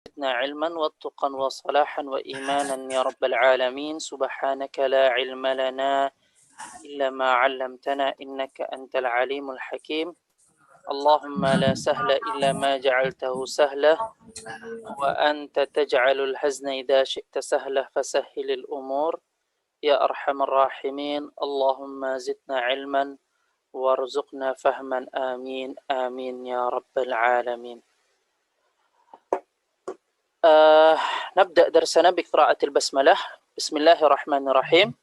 زدنا علما واتقا وصلاحا وإيمانا يا رب العالمين. سبحانك لا علم لنا إلا ما علمتنا إنك أنت العليم الحكيم. اللهم لا سهل إلا ما جعلته سهلا وأنت تجعل الحزن إذا شئت سهلا فسهل الأمور يا أرحم الراحمين. اللهم زدنا علما وارزقنا فهما آمين آمين يا رب العالمين. نبدأ درسنا بقراءة البسملة. بسم الله الرحمن الرحيم.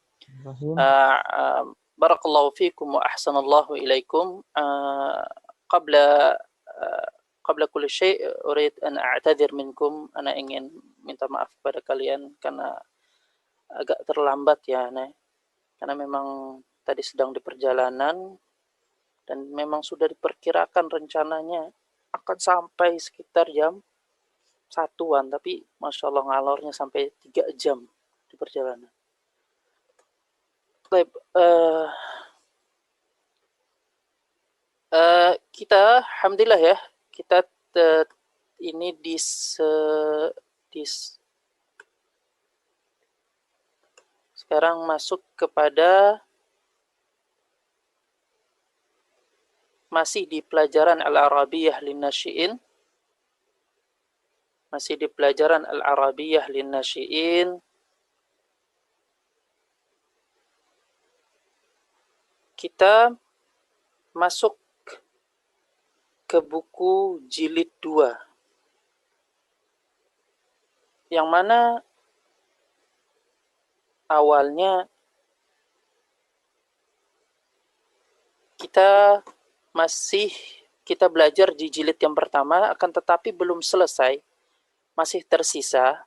بارك الله فيكم وأحسن الله إليكم. قبل كل شيء أريد أن أعتذر منكم. أنا ingin minta maaf kepada kalian karena agak terlambat ya, karena memang tadi sedang di perjalanan dan memang sudah diperkirakan rencananya akan sampai sekitar jam 1-an, tapi Masya Allah ngalornya sampai 3 jam di perjalanan. Baik, kita alhamdulillah ya, kita ini sekarang masuk kepada masih di pelajaran Al-Arabiyah Linnasyi'in. Masih di pelajaran Al-Arabiyah Linnasyi'in. Kita masuk ke buku jilid 2. Yang mana awalnya kita belajar di jilid yang pertama, akan tetapi belum selesai, masih tersisa.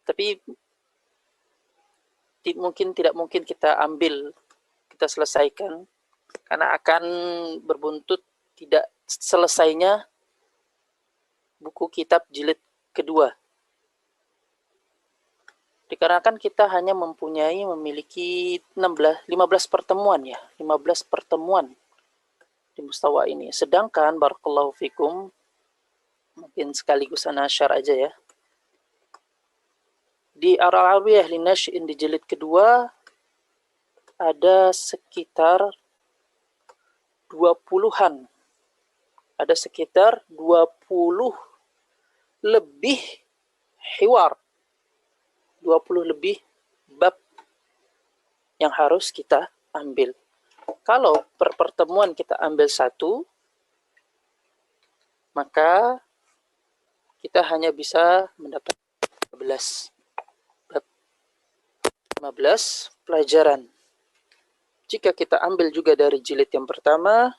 Tapi tidak mungkin kita selesaikan karena akan berbuntut tidak selesainya buku kitab jilid kedua. Dikarenakan kita hanya memiliki 15 pertemuan ya, 15 pertemuan di mustawa ini. Sedangkan barakallahu fikum, mungkin sekaligus ana share aja ya. Di Al-Arabiyah Linnasyi'in di jilid kedua ada sekitar 20-an. Ada sekitar 20 lebih hiwar. 20 lebih bab yang harus kita ambil. Kalau per pertemuan kita ambil 1, maka kita hanya bisa mendapat 15 pelajaran. Jika kita ambil juga dari jilid yang pertama,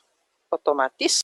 otomatis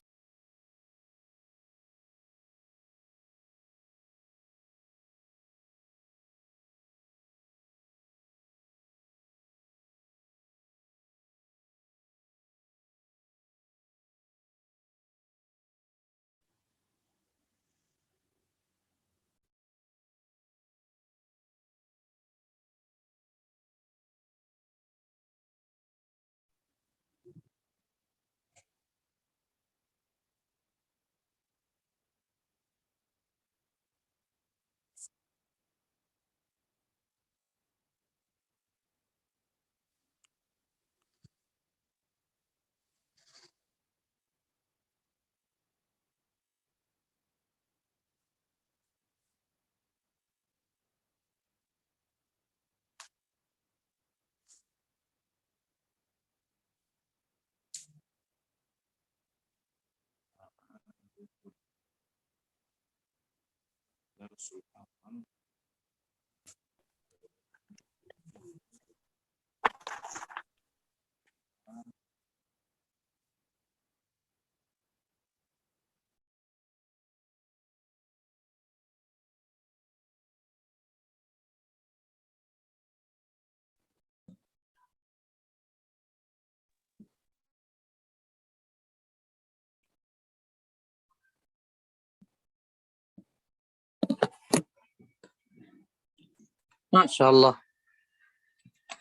Masya Allah.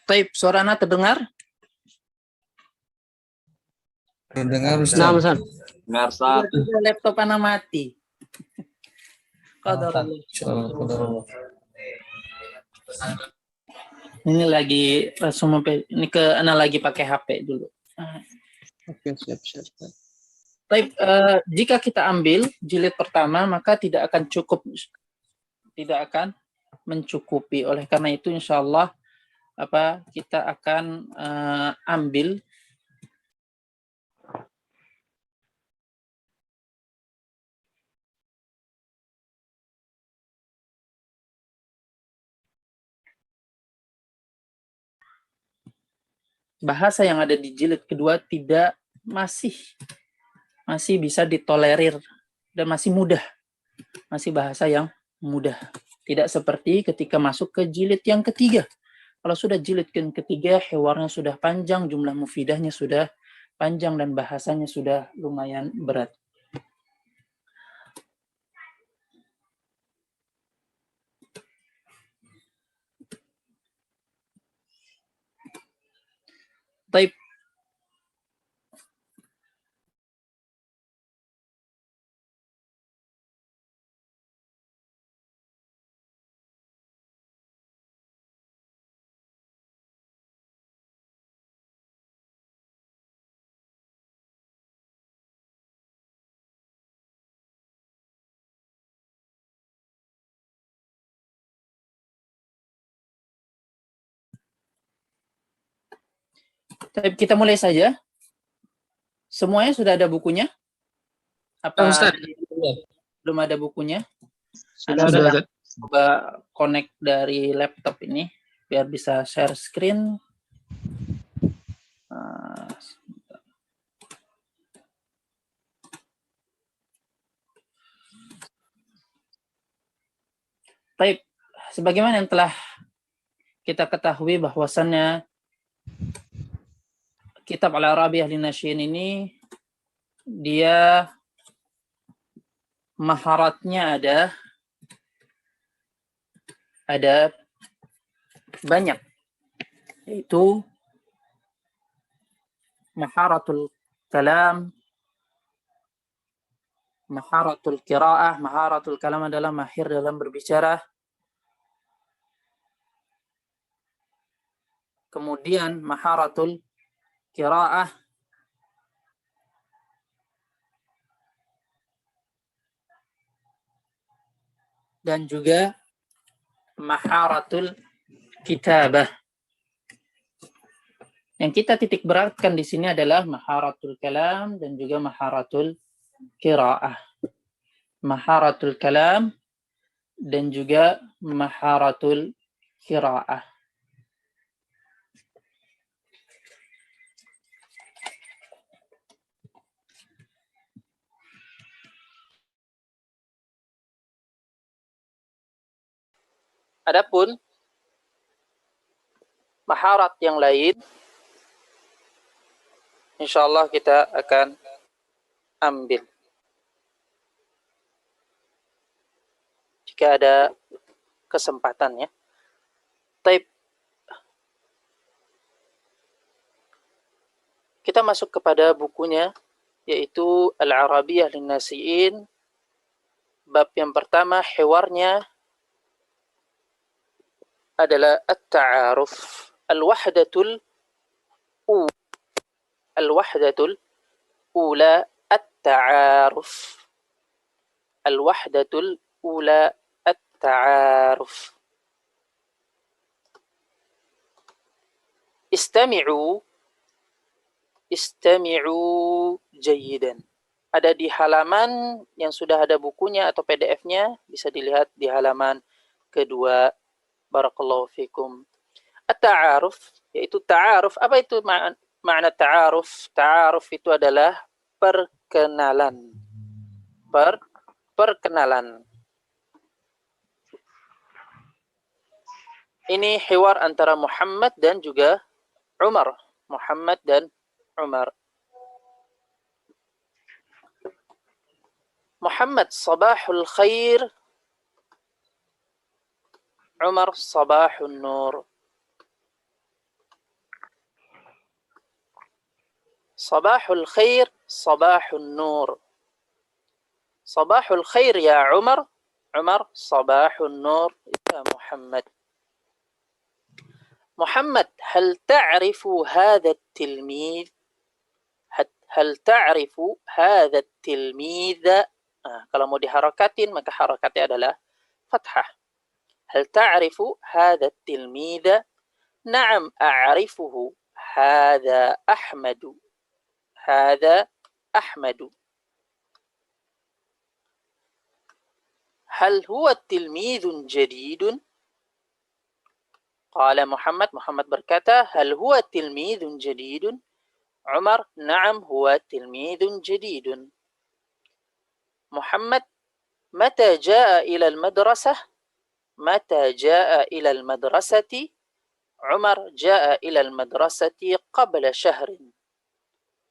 Taib, suara Ana terdengar? Terdengar, Ustaz. Nah, Ustaz. Dengar, Ustaz. Laptop Ana mati. Qadarullah. Insyaallah, qadarullah. Ini lagi langsung ini ke ana lagi pakai HP dulu. Oke, siap. Baik, jika kita ambil jilid pertama maka tidak akan mencukupi. Oleh karena itu insyaallah kita akan ambil bahasa yang ada di jilid kedua masih bisa ditolerir dan masih mudah. Masih bahasa yang mudah. Tidak seperti ketika masuk ke jilid yang ketiga. Kalau sudah jilid yang ketiga, hewarnya sudah panjang, jumlah mufidahnya sudah panjang, dan bahasanya sudah lumayan berat. Baik. Kita mulai saja. Semuanya sudah ada bukunya? Apa belum ada bukunya? Sudah ada. Coba connect dari laptop ini biar bisa share screen. Baik, sebagaimana yang telah kita ketahui bahwasannya kitab Al-Arabiyah Lin-Nasyin ini dia maharatnya ada banyak, yaitu maharatul kalam, maharatul qiraah. Maharatul kalam adalah mahir dalam berbicara. Kemudian maharatul qiraah, dan juga maharatul kitabah. Yang kita titik beratkan di sini adalah maharatul kalam dan juga maharatul qiraah. Maharatul kalam dan juga maharatul qiraah. Adapun maharat yang lain, insyaallah kita akan ambil jika ada kesempatannya. Taib. Kita masuk kepada bukunya, yaitu Al-Arabiyah Lin-Nasyin. Bab yang pertama, hewarnya adalah at-ta'aruf. Al-wahdatul ula at-ta'aruf. Al-wahdatul ula at-ta'aruf. Istami'u jayyidan. Ada di halaman yang sudah ada bukunya atau PDF-nya, bisa dilihat di halaman kedua. Barakallahu fikum. At-ta'aruf, yaitu ta'aruf. Apa itu makna ta'aruf? Ta'aruf itu adalah perkenalan. Perkenalan. Ini hiwar antara Muhammad dan juga Umar. Muhammad dan Umar. Muhammad sabahul khair, Umar sabahun nur. Sabahul khair, sabahun nur. Sabahul khair ya Umar, عمر صباح النور يا محمد. محمد هل تعرف هذا التلميذ؟ هل تعرف هذا التلميذ؟ kalau mau diharakatin maka harakatnya adalah fathah. هل تعرف هذا التلميذ؟ نعم أعرفه. هذا أحمد. هذا أحمد. هل هو تلميذ جديد؟ قال محمد. محمد berkata هل هو تلميذ جديد؟ عمر نعم هو تلميذ جديد. محمد متى جاء إلى المدرسة؟ متى جاء إلى المدرسة؟ عمر جاء إلى المدرسة قبل شهر.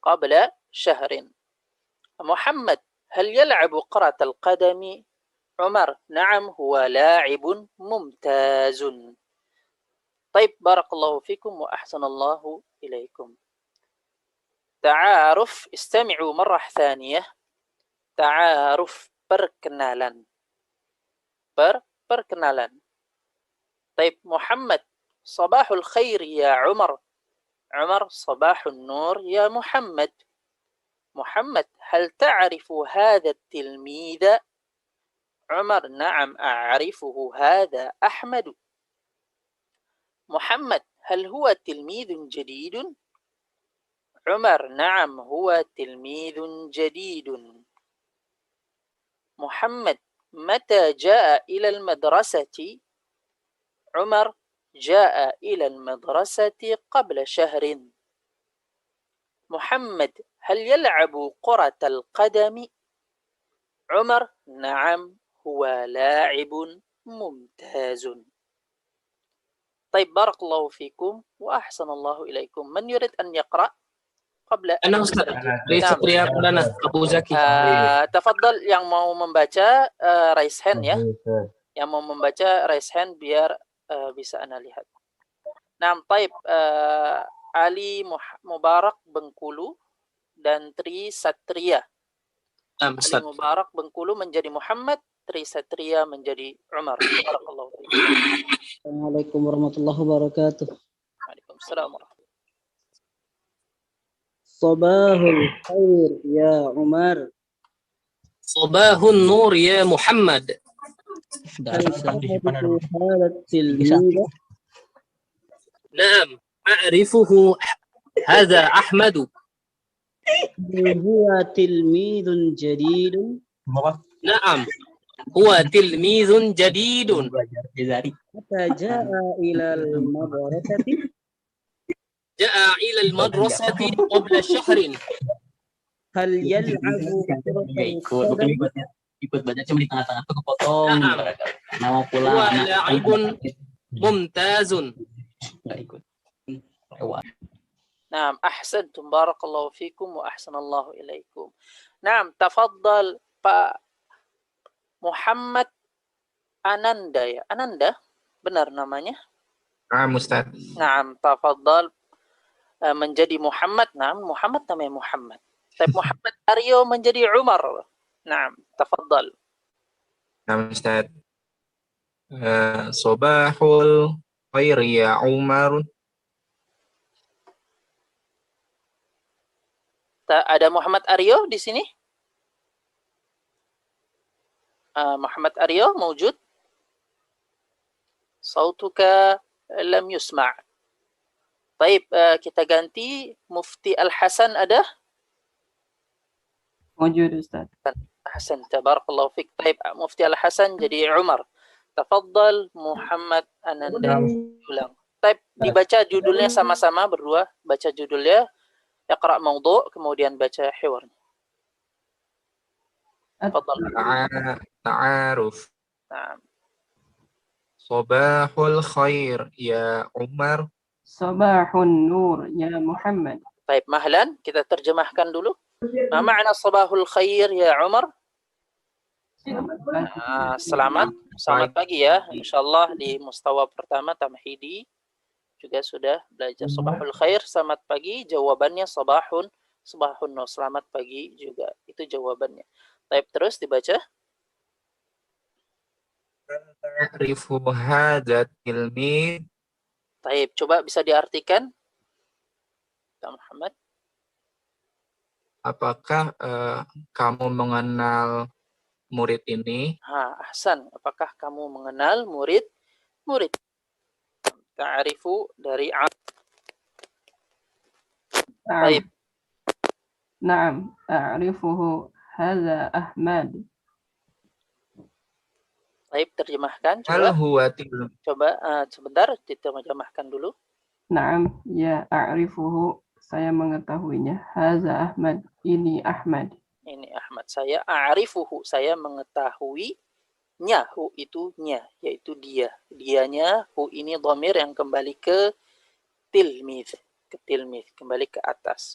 قبل شهر. محمد هل يلعب كرة القدم؟ عمر نعم هو لاعب ممتاز. طيب بارك الله فيكم وأحسن الله إليكم. تعارف استمعوا مرة ثانية. تعارف perkenalan. perkenalan. طيب محمد صباح الخير يا عمر. عمر صباح النور يا محمد. محمد هل تعرف هذا التلميذ؟ عمر نعم أعرفه. هذا أحمد. محمد هل هو تلميذ جديد؟ عمر نعم هو تلميذ جديد. محمد متى جاء إلى المدرسة؟ عمر جاء إلى المدرسة قبل شهر. محمد هل يلعب كرة القدم؟ عمر نعم هو لاعب ممتاز. طيب بارك الله فيكم وأحسن الله إليكم. من يريد أن يقرأ قبل أن أنا أستاذ Satria Pradana Abu Zaki. تفضل yang mau membaca raise hand ya. Yang mau membaca raise hand biar bisa Anda lihat. Nah, طيب Ali Mubarak Bengkulu dan Tri Satria. Ali Mubarak Bengkulu menjadi Muhammad, Tri Satria menjadi Umar. Barakallahu fiikum. Assalamualaikum warahmatullahi wabarakatuh. Waalaikumsalam warahmatullahi wabarakatuh. Sabahul khair ya Umar. Sabahun nur ya Muhammad. هذا التلميذ؟ نعم أعرفه. هذا أحمد. هو تلميذ جديد؟ نعم هو تلميذ جديد. متى جاء إلى المدرسة؟ جاء إلى المدرسة قبل شهر. هل يلعب كرة القدم؟ Ikut baca cuma di tengah-tengah tuh kepotong. Nama pula. هو لاعب ممتاز. Nggak ikut. نعم أحسنتم بارك الله فيكم وأحسن الله إليكم. نعم تفضل Pak Muhammad Ananda ya. Ananda benar namanya? Naam Ustaz. Naam tafadhal menjadi Muhammad. Naam Muhammad namanya Muhammad. Tapi Muhammad Aryo menjadi Umar. Naam tafadhal. Naam Ustaz. Sabahul khair ya Umar. Ada Muhammad Aryo di sini? Muhammad Aryo mawjud? Sautuka lam yusma'. Baik, kita ganti Mufti Al-Hasan ada? Mawjud Ustaz. Hasan, tabarakallahu fik. Baik, Mufti Al-Hasan jadi Umar. Tafadhal Muhammad Ananda ulang. Baik, dibaca judulnya sama-sama berdua, baca judulnya. Iqra' mawdu' kemudian baca hiwarnya. Tafadhal. Ta'aruf. Naam. Sabahul khair ya Umar. Sabahun nur ya Muhammad. Baik, mahlan kita terjemahkan dulu. Ma ma'na sabahul khair ya Umar? Selamat pagi ya. Insyaallah di mustawa pertama tamhidi juga sudah belajar sabahul khair, selamat pagi. Jawabannya sabahun nur, selamat pagi juga. Itu jawabannya. Baik, terus dibaca. ta'rifu hadzal tilmid? Taib, coba bisa diartikan, Pak Muhammad. Apakah kamu mengenal murid ini? Ahsan. Apakah kamu mengenal murid? Ta'rifu dari نعم Taib. نعم أعرفه هذا أحمد. Taib, terjemahkan. Hal Coba, huwa tilmid? sebentar, diterjemahkan dulu. نعم ya أعرفه, saya mengetahuinya. Haza Ahmad, ini Ahmad. Ini Ahmad. Saya a'rifuhu. Saya mengetahuinya. Hu itu nya, yaitu dia. Dianya, hu ini dhamir yang kembali ke tilmidh. Kembali ke atas.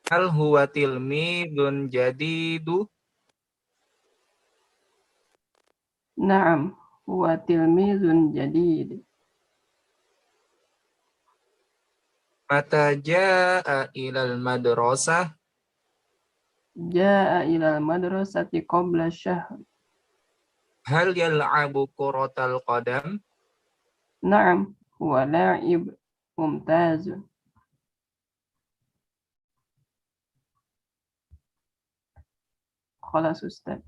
Hal huwa tilmidun jadidu? نعم هو تلميذ جديد. Mata jaa ilal madrasah? جاء إلى المدرسة قبل الشهر. Hal yal'abu kuratal qadam? نعم هو لاعب ممتاز. خلاص أستاذ.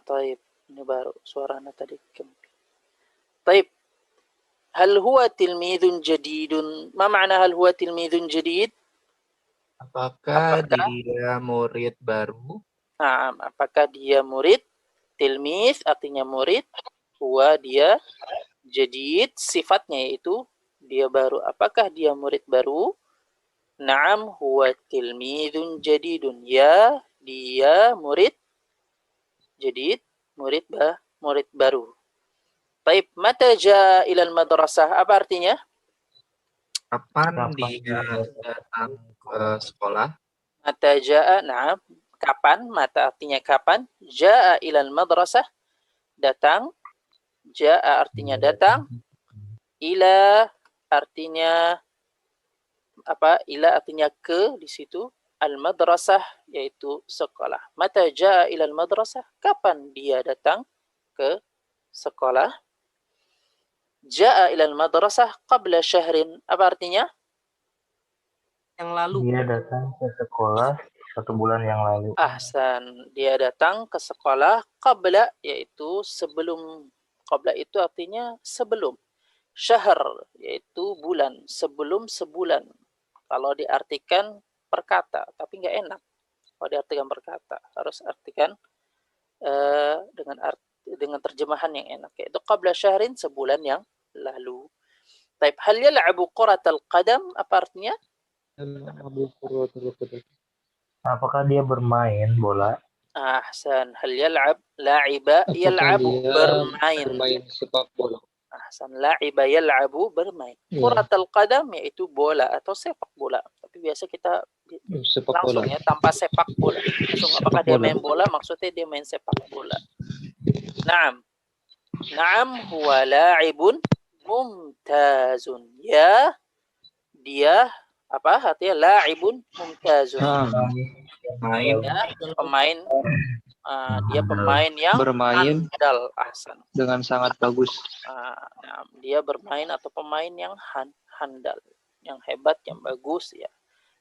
Taib. Ini baru suaranya tadi. Taib. Hal huwa tilmidun jadidun? Ma makna hal huwa tilmidun jadid? Apakah dia murid baru? Apakah dia murid? Tilmidh artinya murid. Huwa dia. Jadid sifatnya yaitu dia baru. Apakah dia murid baru? Naam huwa tilmidun jadidun. Ya, dia murid jadid, murid baru. Baik, mata jaa ilal madrasah, apa artinya? Kapan dia datang ke sekolah? Mata jaa, nah, kapan? Mata artinya kapan? Jaa ilal madrasah, datang. Jaa artinya datang. Ila artinya apa? Ila artinya ke di situ. Al madrasah yaitu sekolah. Mata jaa ilal madrasah, kapan dia datang ke sekolah? Jaa ilal madrasah qabla syahrin. Apa artinya? Yang lalu. Dia datang ke sekolah 1 bulan yang lalu. Ahsan. Dia datang ke sekolah qabla, yaitu sebelum. Qabla itu artinya sebelum. Syahr, yaitu bulan. Sebelum sebulan. Kalau diartikan perkata, tapi nggak enak. Kalau diartikan perkata, harus artikan dengan terjemahan yang enak. Yaitu qabla syahrin, sebulan yang lalu. Taib, hal yal'abu quratal qadam, apa artinya? Apakah dia bermain bola? Ahsan. Hal yal'ab, la'iba, yal'abu, bermain. sepak bola? Ahsan. La'iba, yal'abu, bermain. Quratal qadam, yaitu bola atau sepak bola. Tapi biasa kita langsung ya, tanpa sepak bola. Langsung, apakah dia main bola? Maksudnya dia main sepak bola. Naam. Naam huwa la'ibun mumtazun. Ya, dia apa artinya? La'ibun mumtazun. Main Ya, pemain dia pemain yang bermain handal. Ahsan. dengan sangat bagus. Nah, dia bermain atau pemain yang handal, yang hebat, yang bagus ya.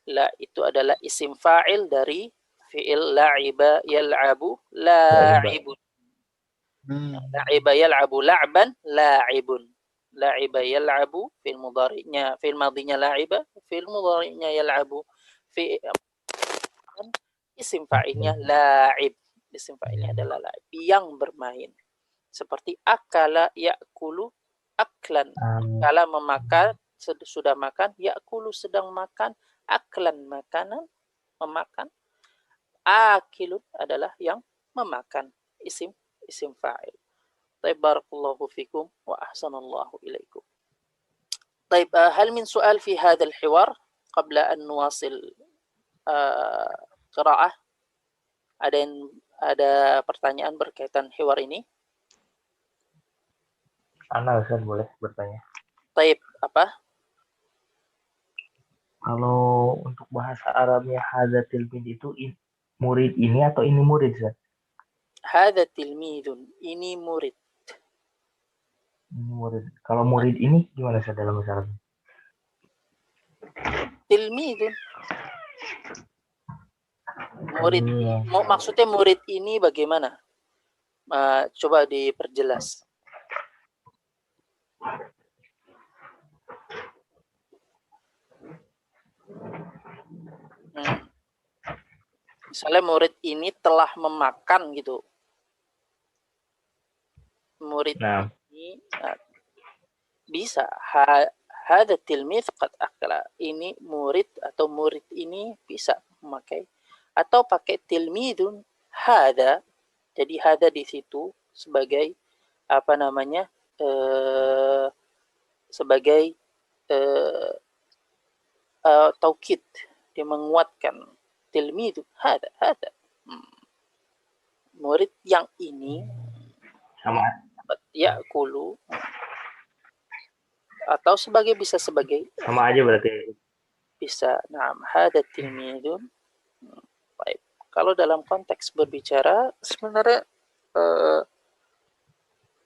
La itu adalah isim fa'il dari fi'il la'iba yal'abu la'ibun. La'iba yal'abu la'ban la'ibun. La'iba yal'abu fil mudhari'nya, fil madhinya la'iba, fil mudhari'nya yal'abu. Fi isim fa'ilnya la'ib. Isim fa'ilnya adalah la'ib, yang bermain. Seperti akala ya'kulu aklan. Akala memakan, sudah makan, ya'kulu sedang makan, aklan makanan, memakan. Akilun adalah yang memakan. Isim fa'il. Taib, barakallahu fikum wa ahsanallahu ilaikum. Taib, hal min soal fi hadha al-hiwar qabla an nuwasil qira'ah? Ada pertanyaan berkaitan hiwar ini? Ana Ustaz boleh bertanya? Taib apa? Kalau untuk bahasa Arabnya hadza tilmid itu murid ini atau ini murid, Ustaz? Hadza tilmidun, ini murid. Ini murid. Kalau murid ini gimana, Ustaz, dalam bahasa Arab? Tilmidun. Murid. Iya. Maksudnya murid ini bagaimana? Coba diperjelas. Misalnya murid ini telah memakan gitu. Murid ini bisa hadza tilmidz qad akala. Ini murid atau murid ini bisa memakai atau pakai tilmidun hadza. Jadi hadza di situ sebagai apa namanya? Sebagai taukid, dia menguatkan tilmidu hadza murid yang ini Sama ya'kulu atau bisa sebagai aja berarti. bisa. Nah, hadza tilmidun. Baik. Kalau dalam konteks berbicara sebenarnya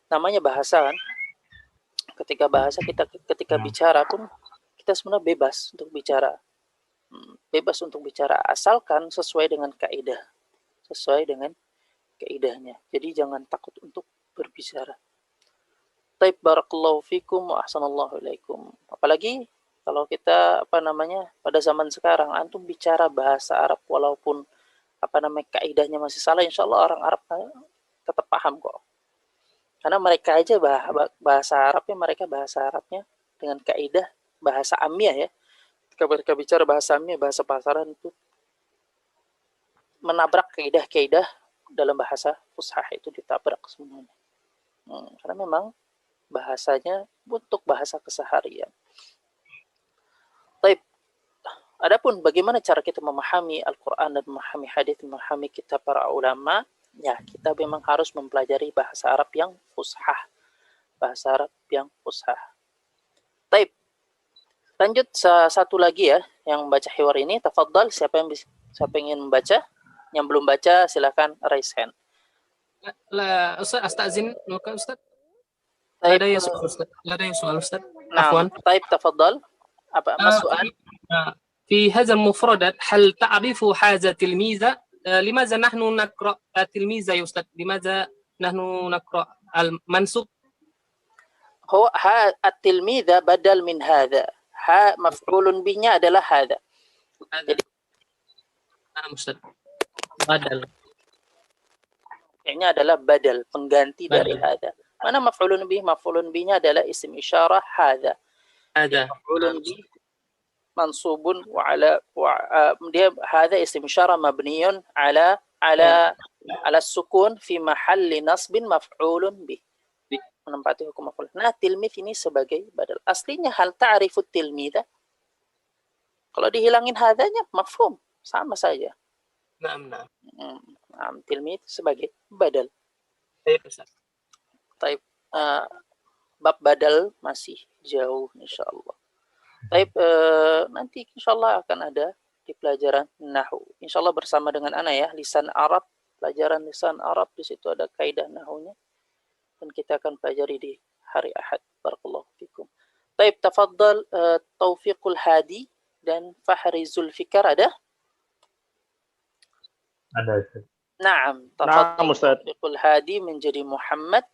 namanya bahasa kan. Ketika bicara pun kita sebenarnya bebas untuk bicara. Bebas untuk bicara asalkan sesuai dengan kaidah. Sesuai dengan kaidahnya. Jadi jangan takut untuk berbicara. Taib barakallahu fikum wa ahsanallahu ilaikum. Apalagi kalau kita pada zaman sekarang antum bicara bahasa Arab walaupun kaidahnya masih salah, insyaallah orang Arab tetap paham kok. Karena mereka aja bahasa Arabnya dengan kaidah bahasa Amiyah ya. Ketika mereka bicara bahasa Amiyah, bahasa pasaran itu menabrak kaidah-kaidah dalam bahasa fushah itu ditabrak semuanya. Karena memang bahasanya untuk bahasa keseharian. Baik. Adapun bagaimana cara kita memahami Al-Quran dan memahami hadis, memahami kitab para ulama, ya kita memang harus mempelajari bahasa Arab yang fushah. Bahasa Arab yang fushah. Baik. Lanjut satu lagi ya yang membaca hiwar ini. Tafadhal, siapa ingin membaca? Yang belum baca silakan raise hand. لا أستاذ أستأذن ممكن أستاذ طيب. لدي سؤال أستاذ نعم. طيب تفضل. apa السؤال؟ في هذا المفردات هل تعرف هذا تلميذ؟ لماذا نحن نقرأ تلميذ يا أستاذ؟ لماذا نحن نقرأ المنصوب؟ هو التلميذ بدل من هذا. مفعول به adalah هذا. Jadi Ustaz. Badal. Ini adalah badal, pengganti dari hadza. Mana maf'ulun bih? Maf'ulun bihnya adalah isim isyarah hadza. Hadza. Maf'ulun bih mansubun dia hadza isim isyarah mabniyun ala sukun fi mahalli nasbin maf'ulun bih. Menempati hukum maf'ul. Nah, tilmidz ini sebagai badal. Aslinya hal ta'rifu tilmidza. Kalau dihilangin hadzanya mafhum, sama saja. Tilmidz sebagai badal. Taib. Bab badal masih jauh insyaallah. Taib, nanti insyaallah akan ada di pelajaran nahwu. Insyaallah bersama dengan ana ya, lisan Arab, pelajaran lisan Arab, di situ ada kaidah nahwunya dan kita akan pelajari di hari Ahad. Barakallahu fikum. Taib, tafadhal Taufiqul Hadi dan Fahri Zulfikar ada? Ada, Ustaz. Naam, Tafadhal Taufiqul Hadi menjadi Muhammad,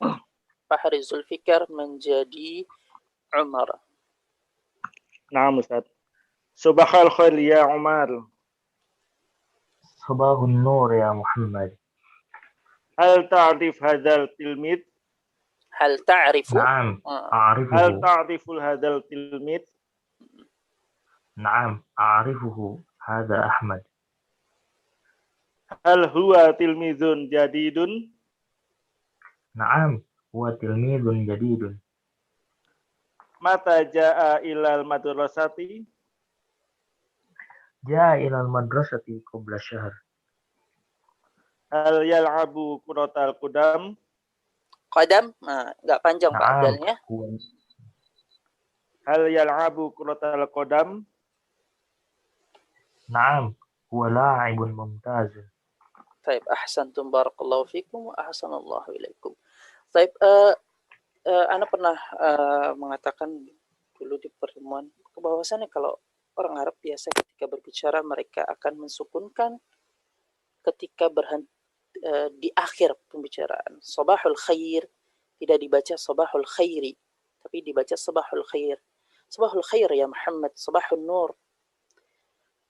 Fahri Zulfikar menjadi Umar. Naam Ustaz. Subahal khair ya Umar. Subahun nur ya Muhammad. Hal ta'rif hadzal tilmid? Hal ta'rifu? Naam, a'rifuhu. Hal ta'riful hadzal tilmid? Naam, a'rifuhu. Hadza Ahmad. Hal huwa tilmidun jadidun? Naam, huwa tilmidun jadidun. Mata ja'a ilal madrasati? Ja'a ilal madrasati qabla syahr. Hal yal'abu kuratal qudam? Qadam, enggak panjang Pak dalnya. Hal yal'abu kuratal qadam? Naam, huwa la'ibun mumtazun. Taib, ahsantum barakallahu fikum wa ahsanallahu ilaikum. Taib, Ana pernah mengatakan dulu di pertemuan bahwasannya kalau orang Arab biasa ketika berbicara mereka akan mensukunkan ketika berhenti di akhir pembicaraan. Sabahul khair tidak dibaca sabahul khairi, tapi dibaca sabahul khair. Sabahul khair ya Muhammad, sabahul nur.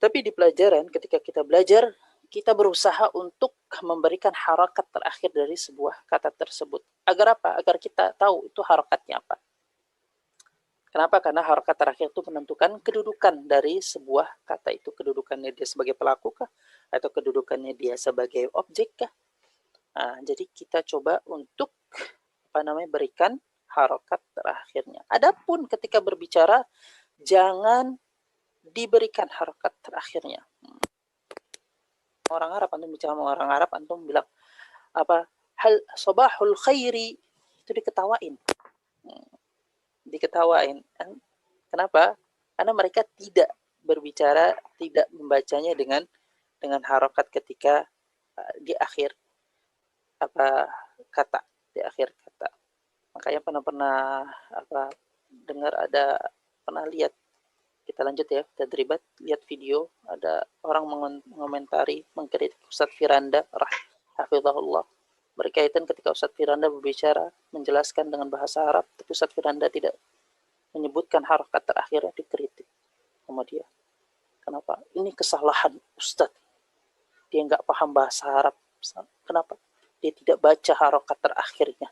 Tapi di pelajaran ketika kita belajar, kita berusaha untuk memberikan harakat terakhir dari sebuah kata tersebut. Agar apa? Agar kita tahu itu harakatnya apa. Kenapa? Karena harakat terakhir itu menentukan kedudukan dari sebuah kata itu. Kedudukannya dia sebagai pelaku kah? Atau kedudukannya dia sebagai objek kah? Nah, jadi kita coba untuk berikan harakat terakhirnya. Adapun ketika berbicara, jangan diberikan harakat terakhirnya. Orang Arab, antum bicara sama orang Arab, antum bilang apa? Hal sabahul khairi, itu diketawain. Diketawain. Kenapa? Karena mereka tidak berbicara, tidak membacanya dengan harakat ketika di akhir kata, di akhir kata. Makanya pernah dengar pernah lihat. Kita lanjut ya, tadribat, lihat video, ada orang mengomentari, mengkritik Ustadz Firanda, hafizahullah, berkaitan ketika Ustadz Firanda berbicara, menjelaskan dengan bahasa Arab, tapi Ustadz Firanda tidak menyebutkan harakat terakhirnya, dikritik sama dia. Kenapa? Ini kesalahan Ustadz. Dia nggak paham bahasa Arab. Kenapa? Dia tidak baca harakat terakhirnya.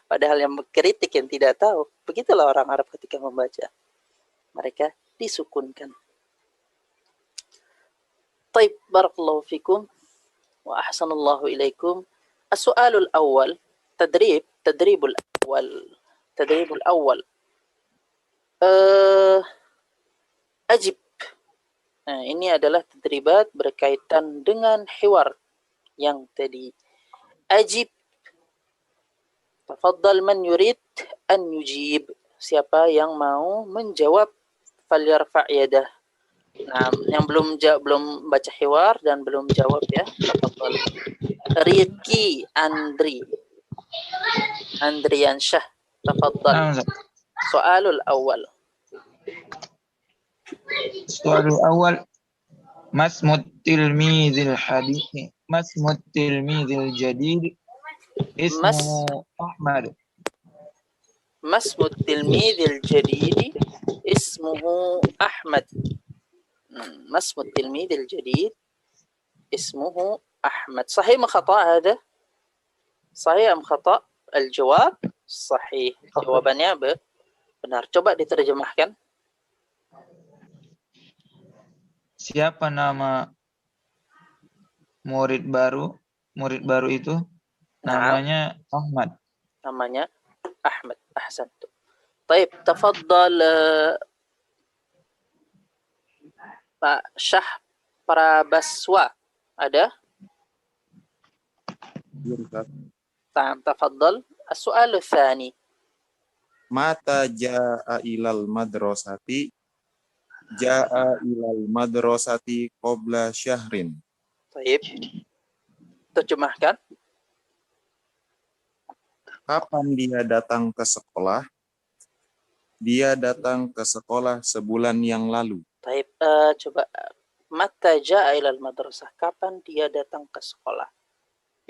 Padahal yang mengkritik yang tidak tahu. Begitulah orang Arab ketika membaca. Mereka disukunkan. Taib, barakallahu fikum wa ahsanallahu ilaikum. As-su'alul awal, tadribul awal. Ajib. Nah, ini adalah tadribat berkaitan dengan hiwar yang tadi. Ajib. Tafaddal man yurid an yujib. Siapa yang mau menjawab, falyarfa' yadah. Nah, yang belum baca hiwar dan belum jawab ya, tafadhal. Riki Andriansyah, tafadhal. Soalul awal. Soalul awal, masmut tilmidil hadith, masmut tilmidil jadid, ismu Ahmad. Masmut tilmidil jadid, ismuhu Ahmad. Masmut tilmidil jadid, ismuhu Ahmad. Sahih ma khata' hada? Sahih am khata'? Al-jawab sahih. Jawabannya benar. Coba diterjemahkan. Siapa nama murid baru? Murid baru itu namanya Ahmad. Namanya Ahmad. Ahsantu. Baik, tafaddal Pak Syah Prabaswa. Ada? Tafaddal. As-su'al tsani. Mata ja'a ilal madrasati? Ja'a ilal madrasati qabla syahrin. Baik. Terjemahkan. Kapan dia datang ke sekolah? Dia datang ke sekolah sebulan yang lalu. Baik, coba. Mata ja'a ilal madrasah. Kapan dia datang ke sekolah?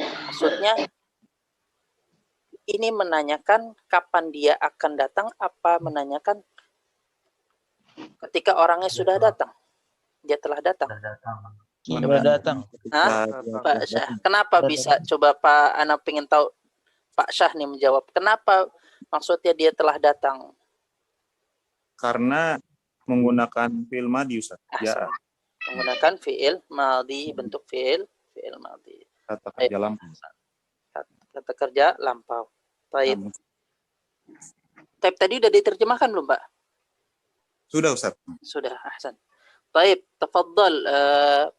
Maksudnya, ini menanyakan kapan dia akan datang, apa menanyakan ketika orangnya sudah datang? Dia telah datang. Sudah datang. Pak Syah, kenapa bisa? Coba Pak Ana pengen tahu. Pak Syah nih menjawab. Kenapa maksudnya dia telah datang? Karena menggunakan fi'il madhi, Ustaz. Ya. Menggunakan fi'il madhi, bentuk fi'il madhi. Kata kerja lampau. Kata kerja lampau. Baik. Taib tadi udah diterjemahkan belum, Pak? Sudah, Ustaz. Sudah, ahsan. Taib, tafaddal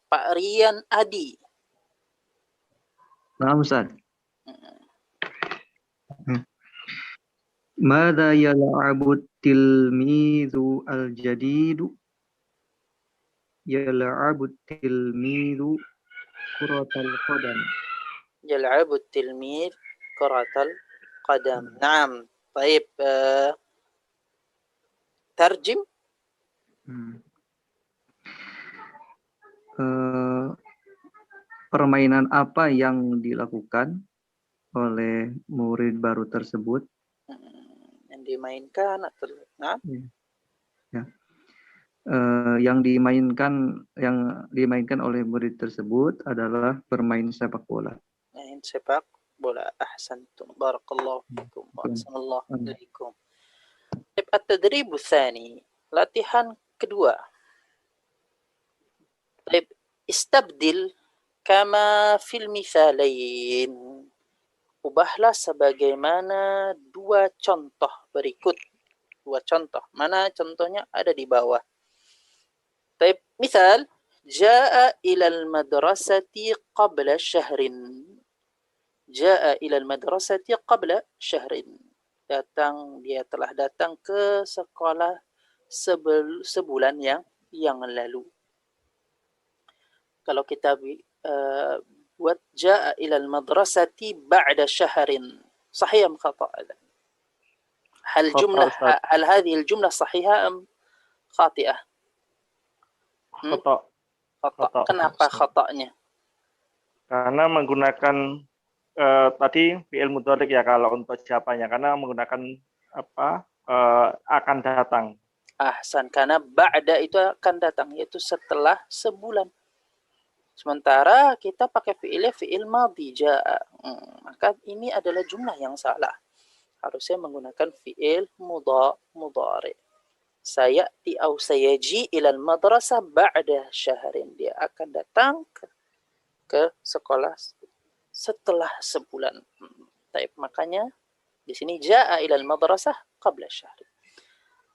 Pak Rian Adi. Nah, Ustaz. Mada yal'abut tilmidhu al-jadidu yal'abu tilmidhu kuratal qadam. يلعب التلميذ كرة القدم. نعم. طيب ترجم. Permainan apa yang dilakukan oleh murid baru tersebut? Yang dimainkan atau nah? Ya. Yang dimainkan oleh murid tersebut adalah bermain sepak bola. Main sepak bola. Ahsantum. Barakallahu fikum. Wa ahsanallahu ilaikum. At-tadrib tsani. Latihan kedua. Baik, istabdil kama fil mithalain. Ubahlah sebagaimana dua contoh berikut. Dua contoh. Mana contohnya ada di bawah. Baik, misal jaa ilal madrasati qabla syahrin. Jaa ilal madrasati qabla syahrin. Dia telah datang ke sekolah sebulan yang lalu. Kalau kita buat jaa ilal madrasati ba'da syahrin, sahih am khata'? Hal hadhihi al-jumlah sahihah am khati'ah? Khata'. Kenapa khata'nya? Karena menggunakan tadi fi'il mudhari ya kalau untuk siapanya, karena menggunakan akan datang. Ahsan, karena ba'da itu akan datang, yaitu setelah sebulan. Sementara kita pakai fi'il madhi jaa. Maka ini adalah jumlah yang salah. Harusnya menggunakan fi'il mudhari. Sayati au sayaji ilal madrasah ba'da syahrin. Dia akan datang ke sekolah setelah sebulan. Taib, makanya di sini jaa ilal madrasah qabla syahrin.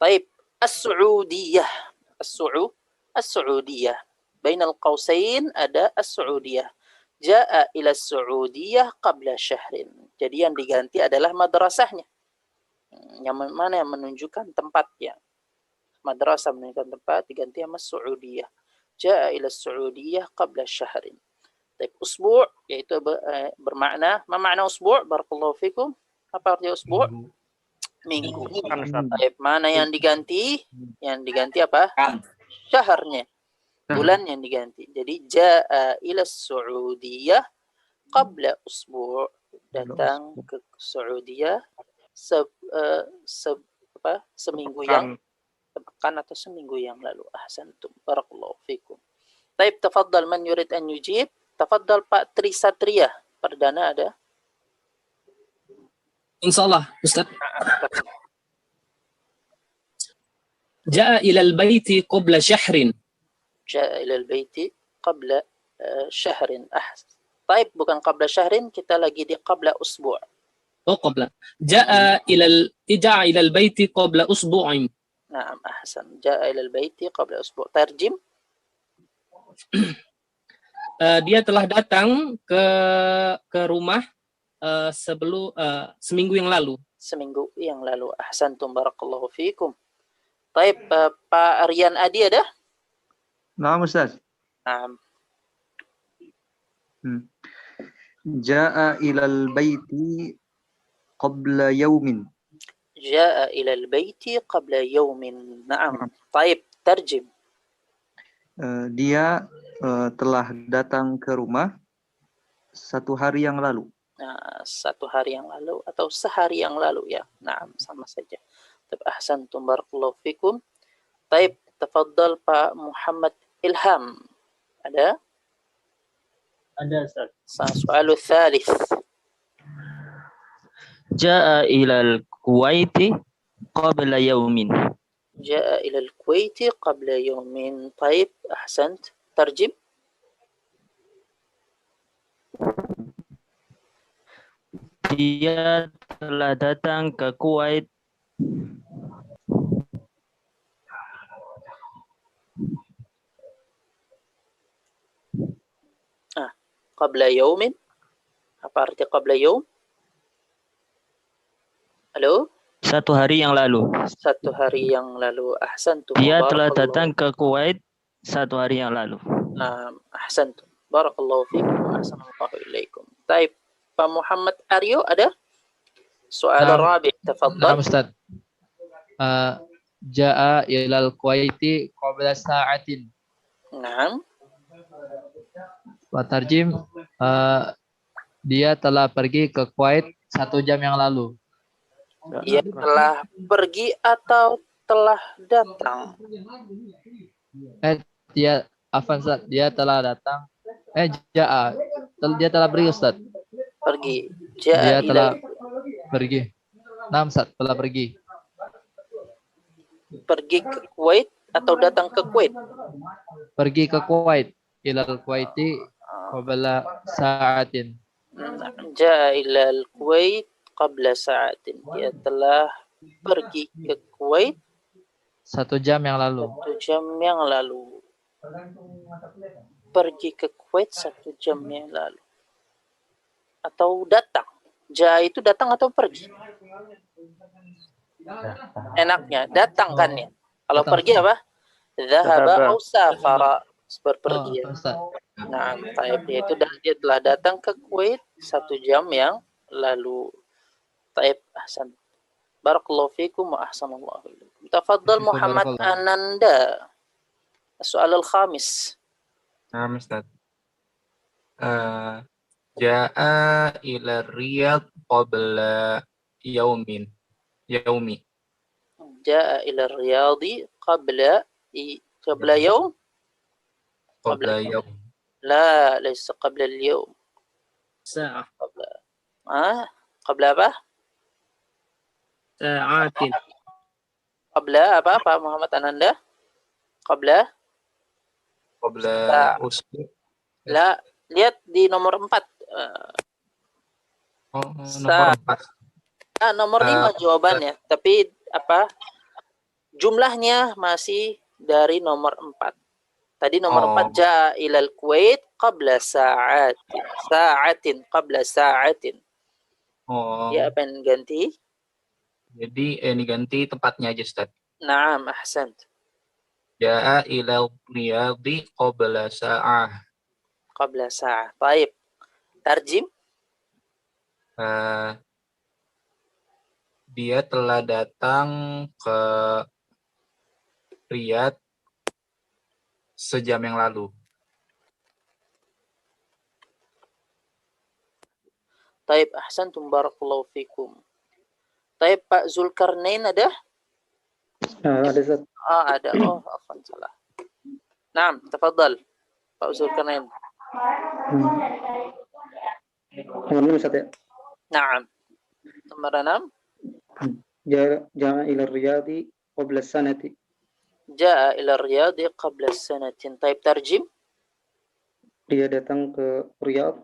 Taib, as-Su'udiyah. As-Su'udiyah. Bainal qausain ada as-Su'udiyah. Jaa ila as-Su'udiyah qabla syahrin. Jadi yang diganti adalah madrasahnya. Yang mana yang menunjukkan tempatnya. Madrasah menunjukkan tempat, diganti sama Su'udiyah. Jaa ila as-Su'udiyah qabla syahrin. Taib, usbu' yaitu bermakna, ma makna usbu'? Barakallahu fikum. Apa arti usbu'? Minggu. Taib, mana yang diganti? Yang diganti apa? Syahrnya. Bulan yang diganti. Jadi jaa ila Saudiyah qabla usbu', datang ke Saudiyah seminggu yang sepekan atau seminggu yang lalu. Ahsantum. Barakallahu fikum. Taib, tafaddal man yurid an yujib. Tafaddal Pak Trisatria. Perdana ada? Insyaallah, Ustaz. Jaa ilal baiti qabla syahrin. Jaa ilal baiti qabla syahrin. Taib, bukan qabla syahrin, kita lagi di qabla usbu'. Oh, qabla. Jaa ilal baiti qabla usbu'in. Naam, ahsan. Jaa ilal baiti qabla usbu'. Tarjim. Dia telah datang ke rumah sebelum seminggu yang lalu. Seminggu yang lalu. Ahsantum, barakallahu fikum. Taib, Pak Aryan Adi ada? Nah, Ustaz. Naam. Jaa ilal baiti qabla yaumin. Jaa ilal baiti qabla yaumin. Naam. Taib, tarjim. Dia telah datang ke rumah 1 hari yang lalu. Nah, 1 hari yang lalu atau sehari yang lalu ya. Naam, sama saja. Taib, ahsantum, barakallahu fikum. Taib, tafaddal Pak Muhammad Ilham. Ada? Ada, Ustaz. Soal tsalits. Jaa ilal Kuwaiti qabla yaumin. Jaa ilal Kuwaiti qabla yaumin. Taib, ahsant. Tarjim. Dia telah datang ke Kuwait qabla yaumin. Apa arti qabla yaum? Halo? 1 hari yang lalu. 1 hari yang lalu. Ahsantum. Dia telah Barakallahu. datang ke Kuwait 1 hari yang lalu. Ahsantum. Barakallahu fikum. Ahsanallahu ilaikum. Taib. Pak Muhammad Aryo ada? Soal rabi. Tafadhal. Naam Ustaz. Ja'a ilal Kuwaiti qabla sa'atin. Naam. Wa tarjim, dia telah pergi ke Kuwait 1 jam yang lalu. Dia telah pergi atau telah datang? Dia telah datang. Ja'a. Dia telah pergi Ustaz. Pergi. Dia telah pergi. Naam Ustaz, telah pergi. Pergi ke Kuwait atau datang ke Kuwait? Pergi ke Kuwait. Ilal Kuwaiti qabla sa'atin. Ja'a ilal Kuwait qabla sa'atin. Dia telah pergi ke Kuwait 1 jam yang lalu. 1 jam yang lalu. Pergi ke Kuwait 1 jam yang lalu. Atau datang. Ja'a itu datang atau pergi? Enaknya datang kan ya. Kalau Datang. pergi apa? Dhahaba au safara. Berpergian. Nah, taib dia itu dia telah datang ke Kuwait 1 jam yang lalu. Taib, ahsan. Barakallahu fikum wa ahsanallahu ilaikum. Tafadhal Muhammad Ananda. Soal al-khamis. Nah, Ustaz. Ja'a ila Riyadh qabla yaumi. Ja'a ila Riyadhi qabla يوم قبل يوم. لا ليس قبل اليوم. ساعة. قبل apa? ساعات. قبل apa Pak Muhammad Ananda? قبل usbu. La, lihat di nomor 4. Nomor 4. Nomor 5 jawabannya, tapi apa? Jumlahnya masih dari nomor 4. Tadi nomor 4 ja'a ilal Kuwait qabla sa'atin qabla sa'atin. Ya, apa yang ganti? Jadi ini ganti tempatnya aja, Ustaz. Naam, ahsant. Ja'a ilal Riyadhi qabla sa'ah. Qabla sa'ah. Baik. Tarjim? Dia telah datang ke Riyadh sejam yang lalu. Taib, ahsantum barakallahu fikum. Taib, Pak Zulkarnain ada? Ada Ustaz. Ada. Oh, afwan salah. Naam, tafadhal. Pak Zulkarnain. Nomor 1 ya. Naam. Nomor 6. Ja'a ila Riyadhi qabla sanati. Ja'a ila Riyadhi qabla sanatin. Taib, tarjim? Dia datang ke Riyadh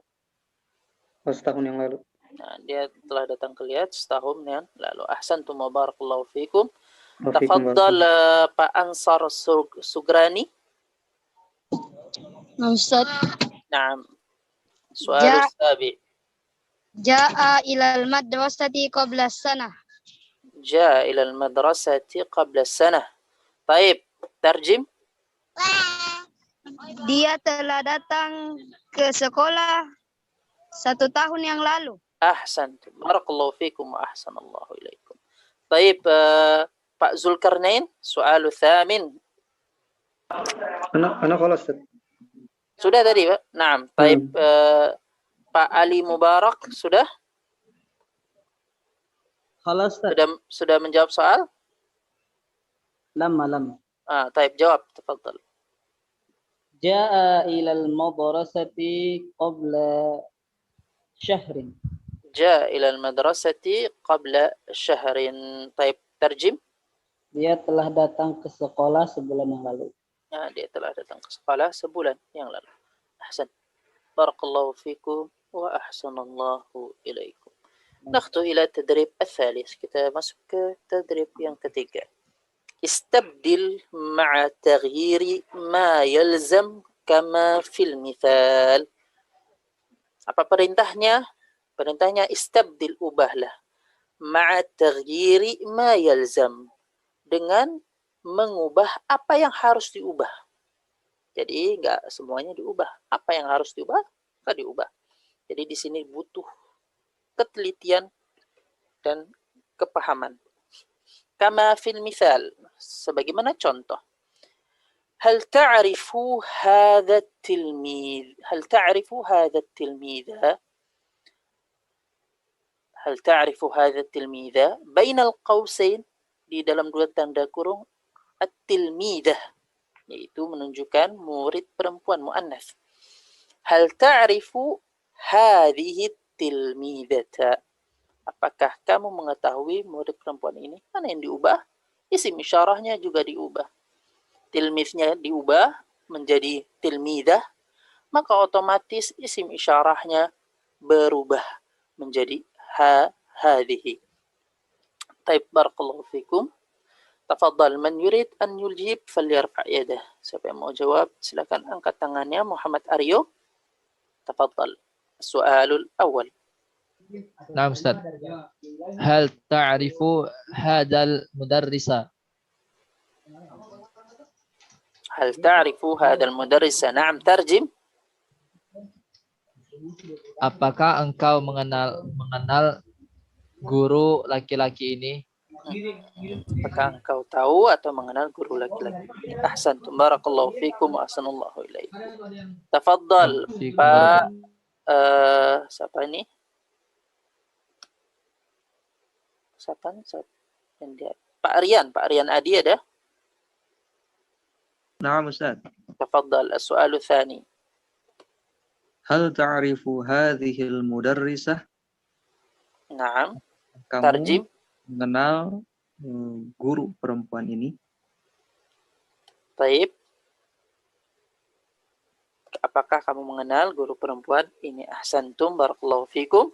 setahun yang lalu. Nah, dia telah datang ke Riyadh setahun yang lalu. Ahsantum wa barakallahu fikum. Tafadhal Pak Ansar Sugrani. Ustaz. Naam. Soal sabi. Ja'a ilal madrasati qabla sanah. Ja'a ilal madrasati qabla sanah. Taib, tarjim? Dia telah datang ke sekolah 1 tahun yang lalu. Ahsantum. Barakallahu fikum wa ahsanallahu ilaikum. Taib, Pak Zulkarnain, soal thamin. Ana khalas. Sudah tadi, Pak? Naam. Taib, Pak Ali Mubarak, sudah? Khalas. Sudah menjawab soal? Lam. Taib, jawab. Tafadhal. Ja'a ilal madrasati qabla syahrin. Ja'a ilal madrasati qabla syahrin. Taib, tarjim? Dia telah datang ke sekolah sebulan yang lalu. Dia telah datang ke sekolah sebulan yang lalu. Ahsan. Barakallahu fikum wa ahsanallahu ilaikum. Nakhtu ila tadrib al-thalith. Kita masuk ke tadrib yang ketiga. Istabdil ma'a taghyiri ma yalzam kama fil mithal. Apa perintahnya? Perintahnya istabdil, ubahlah. ma'a taghyiri ma yalzam, dengan mengubah apa yang harus diubah. Jadi enggak semuanya diubah. Apa yang harus diubah, enggak diubah. Jadi di sini butuh ketelitian dan kepahaman. Kama fil misal, sebagaimana contoh. Hal ta'rifu hadha at-tilmidh? Hal ta'rifu hadha at-tilmidha? Hal ta'rifu hadha at-tilmidha? Bainal qausain, di dalam dua tanda kurung, at-tilmidah, yaitu menunjukkan murid perempuan muannas. Hal ta'rifu hadhihi at-tilmidata? Apakah kamu mengetahui murid perempuan ini? Mana yang diubah? Isim isyarahnya juga diubah. Tilmiznya diubah menjadi tilmidah, maka otomatis isim isyarahnya berubah menjadi hadhihi. Taib, barakallahu fikum. Tafadhal, man yurid an yuljib falyarfa' yadah. Siapa yang mau jawab, silakan angkat tangannya. Muhammad Aryo, tafadhal. Soalul awal. Naam Ustaz. Hal ta'rifu hadal mudarrisa? Hal ta'rifu hadal mudarrisa? Na'am, tarjim. Apakah engkau mengenal guru laki-laki ini? Apakah engkau tahu atau mengenal guru laki-laki ini? Ahsantum, barakallahu fikum wa ahsanallahu ilaikum. Tafadhal, Pak siapa ini? Siapa yang dia? Pak Aryan Adi ada? Naam Ustaz. Tafadhal, as-su'alu tsani. Hal ta'rifu hadhihi al-mudarrisah? Naam. Kamu Tarjim. mengenal guru perempuan ini? Taib. Apakah kamu mengenal guru perempuan ini? Ahsantum, barakallahu fikum.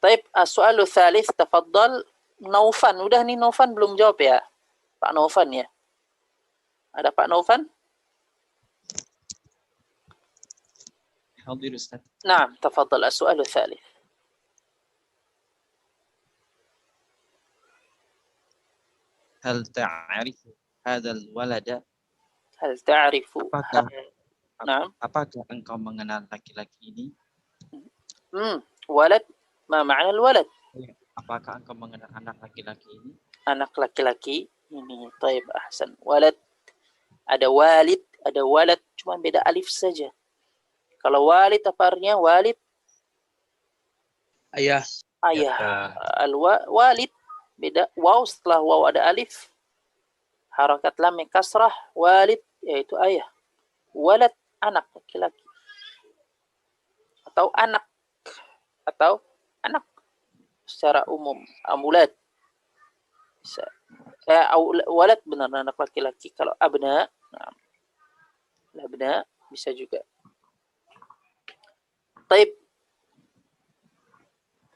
Taib, as-su'alu tsalits, tafadhal. Naufan, udah nih Naufan belum jawab ya? Pak Naufan ya? Ada Pak Naufan? Hadir Ustaz. Naam, tafadhal, as-su'alu tsalits. Hal ta'rifu hadzal walada? Hal ta'rifu? Apakah engkau mengenal laki-laki ini? Walad, ma ma'na al-walad? Apakah engkau mengenal anak laki-laki ini? Anak laki-laki ini. Taib, ahsan. Walad. Ada walid, ada walad, cuma beda alif saja. Kalau walid apa artinya? Walid Ayah. ayah. Walid beda, waw setelah waw ada alif. Harakat lam kasrah, walid yaitu ayah. Walad anak laki-laki. Atau anak secara umum, amulad. Bisa. Walad benar anak laki-laki. Kalau abna, abna bisa juga. Taib.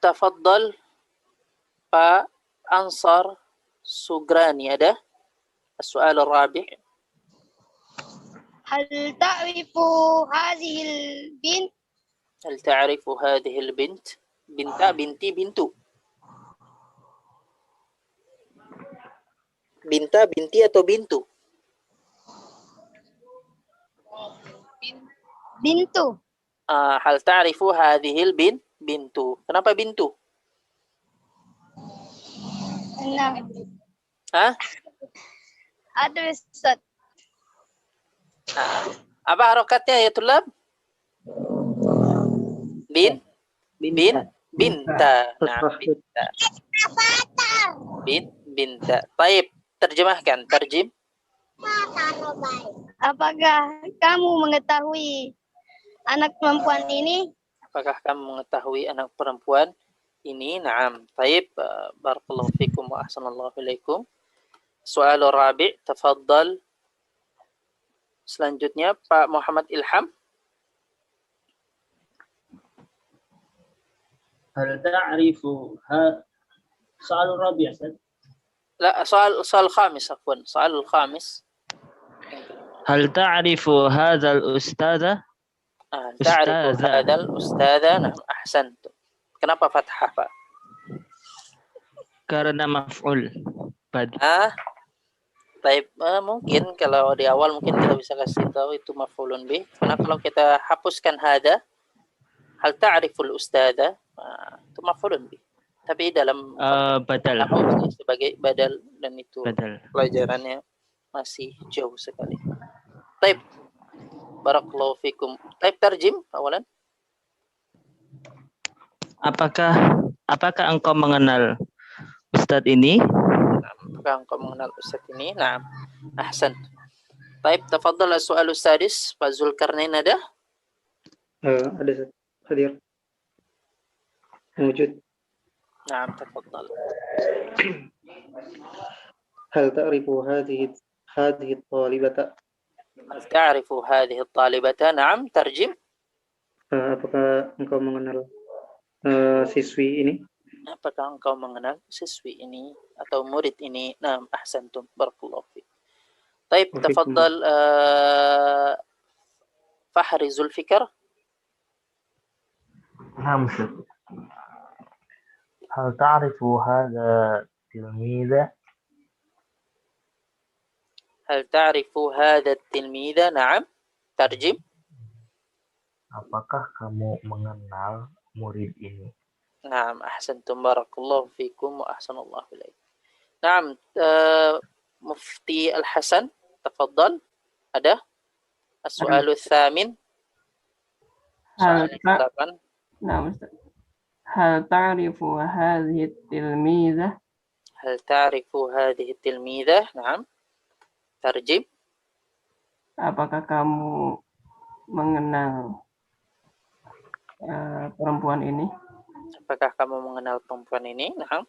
Tafaddal Pak Ansar Sugrani ada? Soal rabi'. Hal ta'rifu hadhihi al-bint? Hal ta'rifu hadhihi al-bint? Binta, binti, bintu. Binta, binti atau bintu? Bintu. Hal ta'rifu hadhihi al-bint? Bintu. Kenapa bintu? Nah. Hah? Ada Ustaz. Apa harokatnya ya tulab? Binta. Nah, binta. Binta. Baik, terjemahkan, terjem. Apakah kamu mengetahui anak perempuan ini? Apakah kamu mengetahui anak perempuan ini? Naam. Baik, barakallahu fikum wa ahsanallahu ilaikum. Soal rabi', tafaddal. Selanjutnya Pak Muhammad Ilham. هل تعرف سؤال الرابع لا سؤال الخامس عفوا سؤال الخامس هل تعرف هذا الأستاذ؟ تعرف هذا الأستاذ. نعم أحسنت. Kenapa fathah Pak? Karena maf'ul. Baik, mungkin kalau di awal mungkin kita bisa kasih tahu itu maf'ulun bih. Karena kalau kita hapuskan hada, hal ta'riful ustada, itu maf'ulun bih. Tapi dalam badal. Sebagai badal, dan itu pelajarannya masih jauh sekali. Baik, barakallahu fikum. Baik, tarjim awalan. Apakah engkau mengenal Ustadz ini? Apakah engkau mengenal Ustadz ini? Nah, ahsan. Baik, tafadhal as-su'al as-sadis. Pak Zulkarnain ada? Ada, hadir. Wujud. Nah, tafadhal. Hal ta'rifu hadhihi at-talibata? Hal ta'rifu hadhihi at-talibata? Naam, tarjim. Apakah engkau mengenal siswi ini? Apakah engkau mengenal siswi ini atau murid ini? Naam, ahsantum. Barakallahu fiik. Baik, tafadhal Fahri Zulfikar. Naam, Ustaz. Hal ta'rifu hadha tilmidha? Hal ta'rifu hadha tilmidha? Naam, tarjim. Apakah kamu mengenal murid ini? Naam, ahsantum. Barakallahu fiikum wa ahsanallahu ilaik. Naam, Mufti Al-Hasan, tafadhal. Ada? As-su'alu tsamin. Hal ta'rifu hadhihi tilmizah? Hal ta'rifu hadhihi tilmizah? Naam. Tarjim. Apakah kamu mengenal perempuan ini? Apakah kamu mengenal perempuan ini? Naam.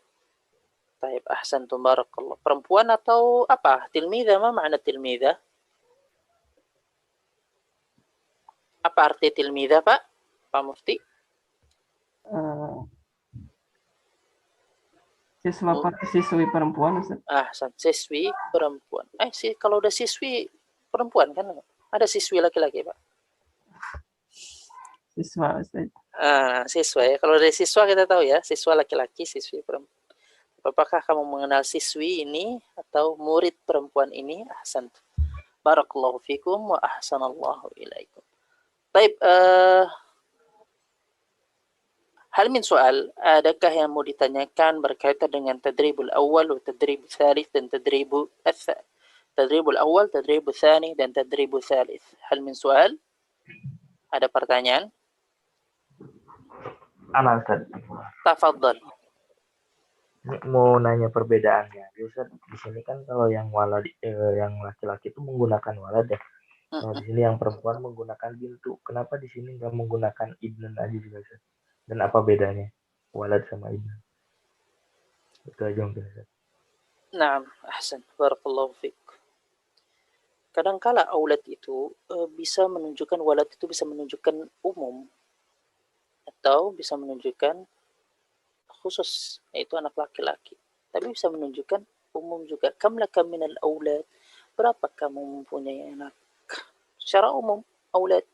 Baik, ahsantum, barakallah. Perempuan atau apa? Tilmizah, apa makna tilmizah? Apa arti tilmizah, Pak? Pak Mufti? Siswi perempuan, Ustaz. Siswi perempuan. Kalau udah siswi perempuan kan? Ada siswi laki-laki, Pak? Siswa, Ustaz. Siswa ya. Kalau dari siswa kita tahu ya, siswa laki-laki, siswi perempuan. Apakah kamu mengenal siswi ini atau murid perempuan ini? Ahsan. Barakallahu fikum wa ahsanallahu ilaikum. Baik, hal min soal, adakah yang mau ditanyakan berkaitan dengan tadribul awal, tadribul thalith, dan tadribul awal, tadribul thani, dan tadribul thalith? Hal min soal? Ada pertanyaan? Ana, Ustaz. Tafadhal. Ini mau nanya perbedaannya. Ustaz, di sini kan kalau yang walad, yang laki-laki itu menggunakan walad ya. Kalau di sini yang perempuan menggunakan bintu. Kenapa di sini nggak menggunakan ibn aja juga, Ustaz? Dan apa bedanya walad sama ibn? Itu aja mungkin, Ustaz. Naam, ahsan. Barakallahu fiik. Kadangkala aulad itu bisa menunjukkan, walad itu bisa menunjukkan umum atau bisa menunjukkan khusus, yaitu anak laki-laki. Tapi bisa menunjukkan umum juga. Kam laka minal aulad? Berapa kamu mempunyai anak? Secara umum, aulad.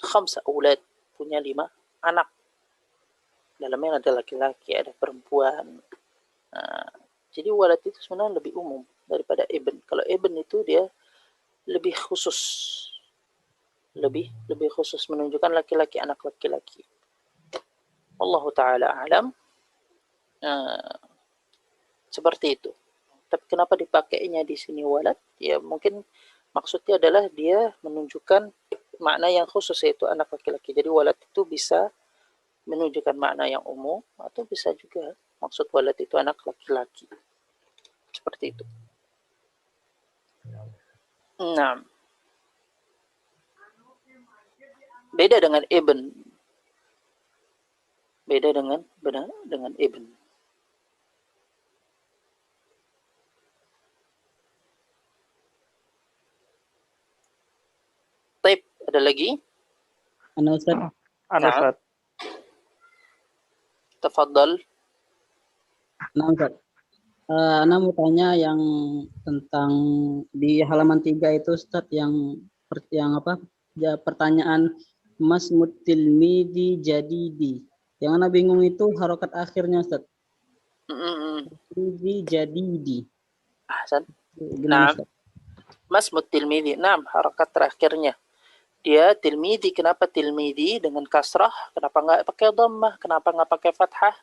5 aulad, punya 5 anak. Dalamnya ada laki-laki, ada perempuan. Jadi walad itu sebenarnya lebih umum daripada ibn. Kalau ibn itu dia lebih khusus. Lebih khusus menunjukkan laki-laki, anak laki-laki. Wallahu ta'ala alam. Seperti itu. Tapi kenapa dipakainya di sini walad? Ya mungkin maksudnya adalah dia menunjukkan makna yang khusus, yaitu anak laki-laki. Jadi walad itu bisa menunjukkan makna yang umum, atau bisa juga maksud walad itu anak laki-laki. Seperti itu. Nah, beda dengan ibn. Beda dengan ibn. Baik, ada lagi? Ana Ustaz. Tafadhal. Nah, Ustaz. Ana mau tanya yang tentang di halaman 3 itu, Ustaz, yang apa? Ya, pertanyaan Mas Mutilmidi Jadidi. Yang Ana bingung itu harokat akhirnya, Ustaz. Mm-mm. Jadi di. Ahsan. Gimana, Nah, Ustaz? Mas Tilmidi. Nah, harokat terakhirnya. Dia tilmidi. Kenapa tilmidi dengan kasrah? Kenapa nggak pakai dhammah? Kenapa nggak pakai fathah?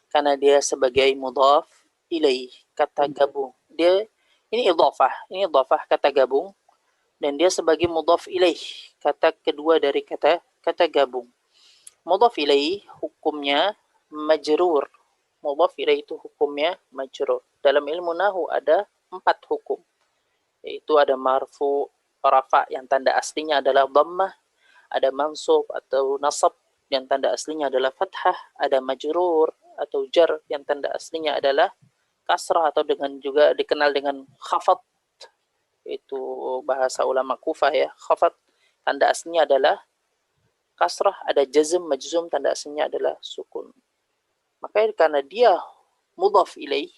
Karena dia sebagai mudhaf ilaih, kata gabung. Dia ini idhafah kata gabung, dan dia sebagai mudhaf ilaih, kata kedua dari kata gabung. Mudhaf ilaih hukumnya majrur. Mudhaf ilaih itu hukumnya majrur. Dalam ilmu nahwu ada 4 hukum. Yaitu ada marfu, rafa yang tanda aslinya adalah dhammah, ada mansub atau nasab yang tanda aslinya adalah fathah, ada majrur atau jar yang tanda aslinya adalah kasrah atau dengan juga dikenal dengan khafat. Itu bahasa ulama Kufah ya. Khafat tanda aslinya adalah kasrah, ada jazm, majzum tanda aslinya adalah sukun. Maka karena dia mudhaf ilaih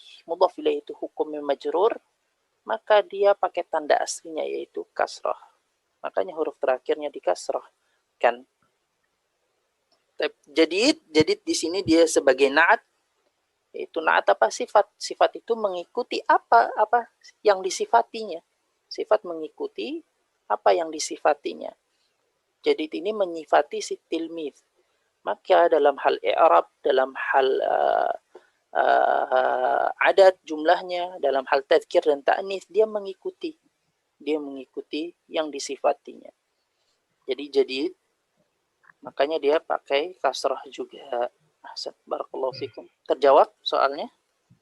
itu hukumnya majrur, maka dia pakai tanda aslinya yaitu kasrah. Makanya huruf terakhirnya di kasrah kan. Jadi di sini dia sebagai na'at. Itu na'at apa? Sifat itu mengikuti apa yang disifatinya. Sifat mengikuti apa yang disifatinya. Jadi ini menyifati si tilmidz. Maka dalam hal i'rab, dalam hal adat jumlahnya, dalam hal tadzkir dan ta'nits, dia mengikuti yang disifatinya. Jadi makanya dia pakai kasrah juga. Ahsan, barakallahu fikum. Terjawab soalnya?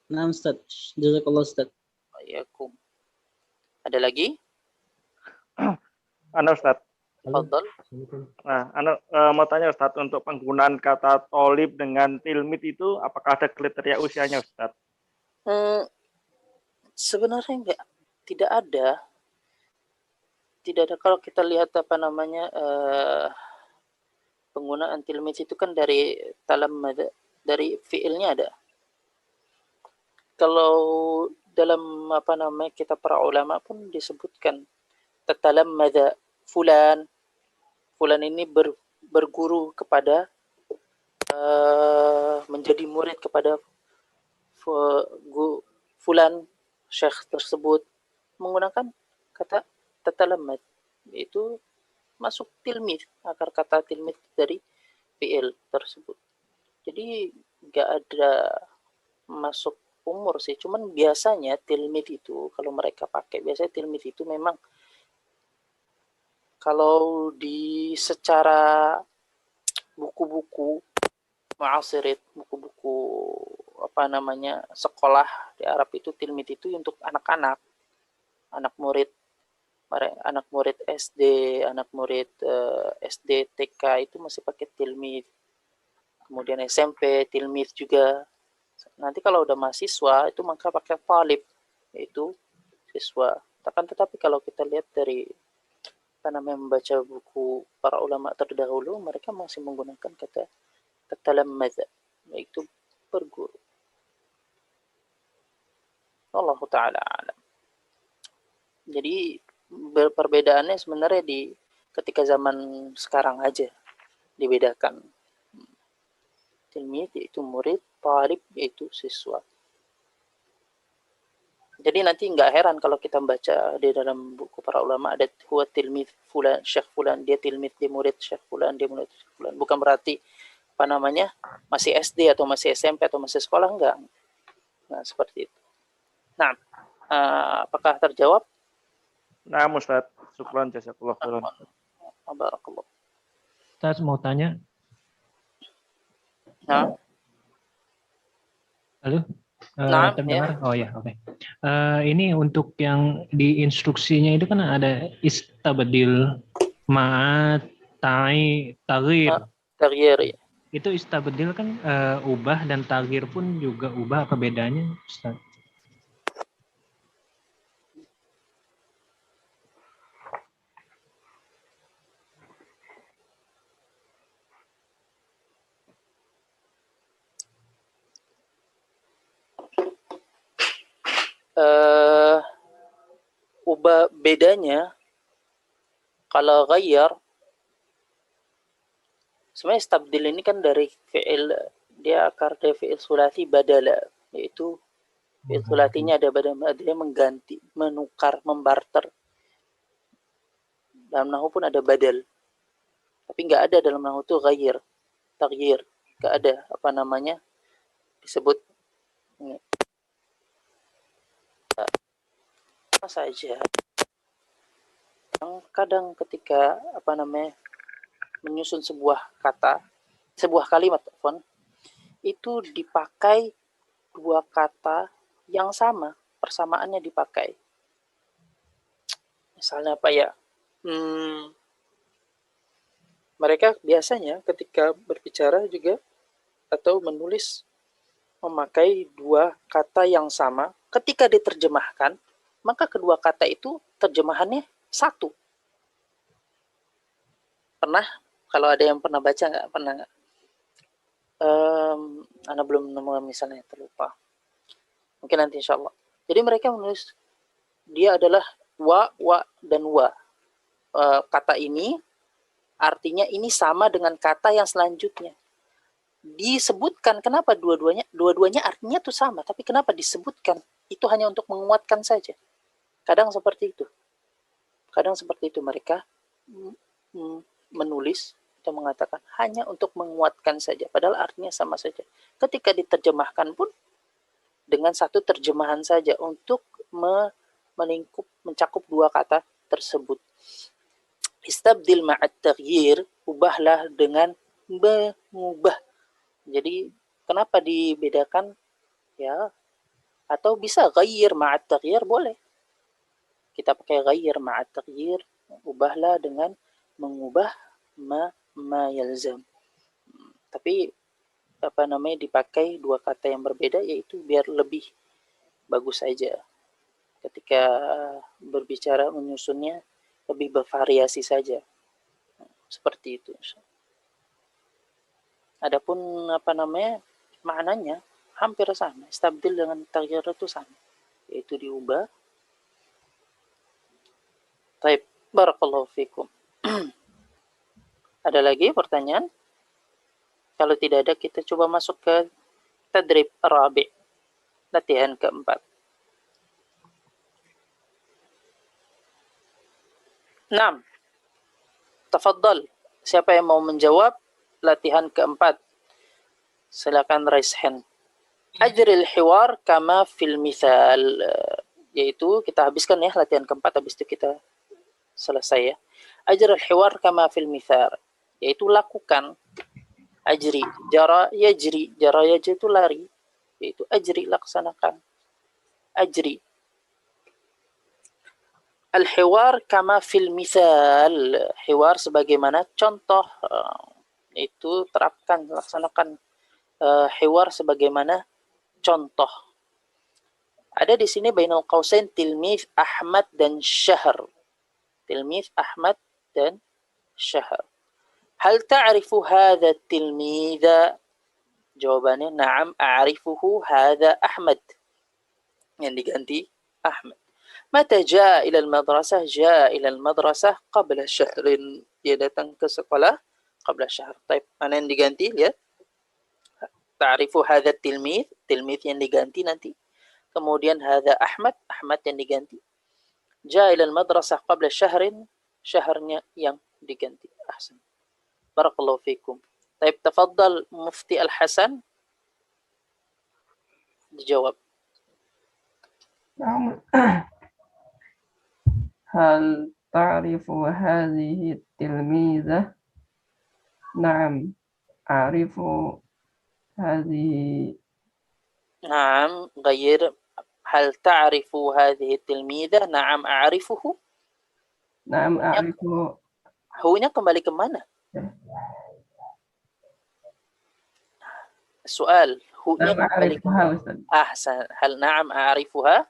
Nah, Ustaz. Jazakallah, Ustaz. Waalaikum. Ada lagi? Ustaz. Fadhal. Nah, mau tanya Ustaz, untuk penggunaan kata tolib dengan tilmid itu apakah ada kriteria usianya Ustaz? Sebenarnya tidak ada. Tidak ada. Kalau kita lihat penggunaan tilmid itu kan dari talammad, dari fiilnya ada. Kalau dalam kita para ulama pun disebutkan tatalammada fulan ini berguru kepada menjadi murid kepada fulan syekh tersebut menggunakan kata tatalammad, itu masuk tilmid, akar kata tilmid dari fiil tersebut. Jadi nggak ada masuk umur sih, cuman biasanya tilmid itu kalau mereka pakai, biasanya tilmid itu memang kalau di secara buku-buku mu'asirit, buku-buku sekolah di Arab itu, tilmid itu untuk anak-anak, anak murid SD, anak murid SD, TK itu masih pakai tilmid. Kemudian SMP tilmid juga. Nanti kalau udah mahasiswa itu maka pakai talib, yaitu siswa. Tetapi kalau kita lihat dari membaca buku para ulama terdahulu, mereka masih menggunakan kata tatalammad, yaitu berguru. Wallahu ta'ala alam. Jadi perbedaannya sebenarnya di ketika zaman sekarang aja dibedakan. Tilmid yaitu murid, talib yaitu siswa. Jadi nanti nggak heran kalau kita baca di dalam buku para ulama ada huwa tilmid fulan, syekh fulan, dia tilmid, dia murid syekh fulan, dia murid syekh fulan. Bukan berarti masih SD atau masih SMP atau masih sekolah, enggak. Nah, seperti itu. Nah, apakah terjawab? Nah, Ustaz, syukran jazakallahu khairan. Barakallah. Ustaz mau tanya. Nah. Halo? Terdengar? Ya. Oh ya, oke. Ini untuk yang di instruksinya itu kan ada istabdil ma'at taghyir. Taghyir ya. Itu istabdil kan ubah, dan taghyir pun juga ubah. Apa bedanya, Ustaz? Ubah bedanya kalau ghayyar Sebenarnya istabdil ini kan dari fi'il, dia akar dari fi'il sulasi badala, yaitu fi'il sulasinya ada badala, dia mengganti, menukar, membarter. Dalam nahwu pun ada badal. Tapi nggak ada dalam nahwu itu ghair, taghyir. Nggak ada apa namanya disebut ini. Apa saja yang kadang ketika apa namanya menyusun sebuah kata, sebuah kalimat, itu dipakai dua kata yang sama, persamaannya dipakai. Misalnya apa ya? Mereka biasanya ketika berbicara juga atau menulis memakai dua kata yang sama. Ketika diterjemahkan, maka kedua kata itu terjemahannya satu. Pernah? Kalau ada yang pernah baca nggak? Pernah nggak? Ana belum nemu misalnya, terlupa. Mungkin nanti insya Allah. Jadi mereka menulis dia adalah wa, dan wa. Kata ini artinya ini sama dengan kata yang selanjutnya. Disebutkan kenapa dua-duanya artinya itu sama, tapi kenapa disebutkan? Itu hanya untuk menguatkan saja. Kadang seperti itu. Kadang seperti itu mereka menulis atau mengatakan hanya untuk menguatkan saja, padahal artinya sama saja. Ketika diterjemahkan pun dengan satu terjemahan saja untuk mencakup dua kata tersebut. Istabdil ma'at taghyir, ubahlah dengan mengubah. Jadi kenapa dibedakan ya? Atau bisa ghayyir ma'at taghyir, boleh. Kita pakai ghayyir ma'at taghyir, ubahlah dengan mengubah ma yalzam. Tapi apa namanya dipakai dua kata yang berbeda, yaitu biar lebih bagus saja. Ketika berbicara menyusunnya lebih bervariasi saja. Seperti itu. Adapun apa namanya maknanya hampir sama. Istabdil dengan taghyir itu sama, yaitu diubah. Baik, barakallahu fikum. Ada lagi pertanyaan? Kalau tidak ada, kita coba masuk ke tadrib rabi', latihan keempat. Naam. Tafaddal. Siapa yang mau menjawab latihan keempat? Silakan raise hand. Ajril hiwar kama fil mithal. Yaitu kita habiskan ya latihan keempat, habis itu kita selesai ya. Ajril hiwar kama fil mithal. Yaitu lakukan. Ajri, jara yajri, itu lari. Yaitu ajri, laksanakan. Ajri. Al-hiwar kama fil mithal. Hiwar sebagaimana contoh. Itu terapkan, laksanakan hiwar sebagaimana contoh. Ada di sini bainal qausain tilmidz Ahmad dan Syahr. Tilmidz Ahmad dan Syahr. Hal ta'rifu hadha tilmidza? Jawabannya na'am a'rifuhu hadha Ahmad. Yang diganti Ahmad. Mata jaa ila al-madrasah? Jaa ila al-madrasah qabla syahrin. Dia datang ke sekolah qabla syahr. Baik, mana yang diganti? Lihat. Ta'rifu hadha tilmidz, tilmidz yang diganti nanti. Kemudian hadha Ahmad, Ahmad yang diganti. Jaa ila al-madrasah qabla syahrin, syahrnya yang diganti. Ahsan. Barakallahu fikum. Baik, tafaddal Mufti Al-Hasan. Dijawab. Hal ta'rifu hadhihi tilmizah? Naam, a'rifu hadhihi. Naam, ghayyir. Hal ta'rifu hadhihi tilmizah? Naam, a'rifuhu. Naam, a'rifu. Hunya kembali ke mana? Soal, hunya kembali ke mana? Ahsan. Hal na'am a'rifuha?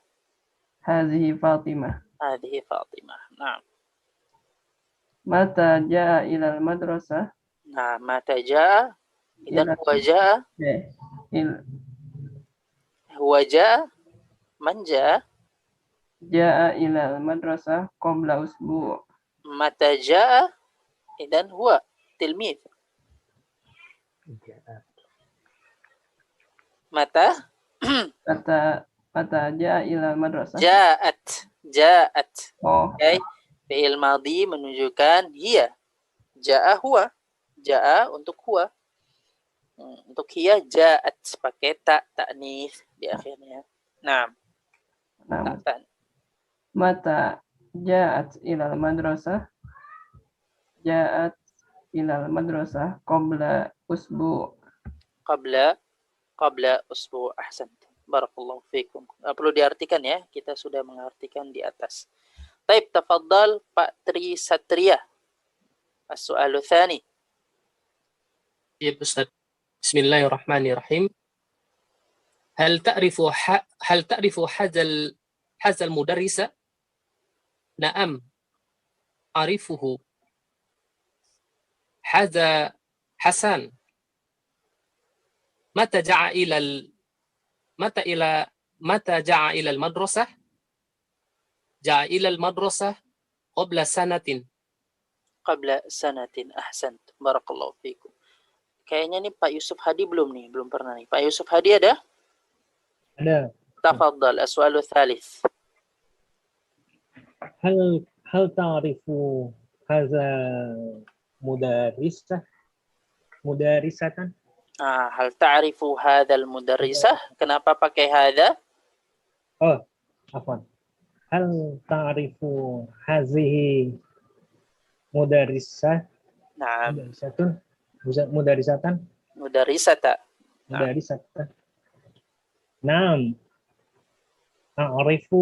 Hadhihi Fatimah. Hadhihi Fatimah. Naam. Mata jaa ila al-madrasah? Nah, mata jaa. Idan huwa jaa. Huwa jaa. Man jaa? Jaa ila al-madrasah qabla usbu'. Mata jaa. Idan huwa tilmidz. Mata Mata ja'a ila madrasah. Ja'at. Oh. Okay. Fi'il madhi menunjukkan hiya. Ja'a huwa. Ja'a untuk huwa. Untuk hiya ja'at pakai ta'nis di akhirnya. Nah. Mata ja'at ila madrasah. Ja'at ila madrasah qabla usbu'. Qabla usbu'. Ahsan. Barakallahu fiikum. Perlu diartikan ya, kita sudah mengartikan di atas. Baik, tafaddal Pak Tri Satria. As-su'alu tsani. Ya Ustaz. Bismillahirrahmanirrahim. هل تعرف هذا المدرس؟ نعم أعرفه. هذا حسن. متى جاء إلى المدرسة؟ جاء إلى المدرسة قبل سنة. أحسنت. Barakallahu fiikum. Kayaknya nih Pak Yusuf Hadi belum pernah nih. Pak Yusuf Hadi ada? Ada. Tafadhal, as-su'alu tsalits. هل تعرف هذا مدرسة؟ هل تعرف هذا المدرسة؟ Kenapa pakai هذا? Oh, عفوا. هل تعرف هذه مدرسة؟ نعم. مدرسة. نعم. أعرف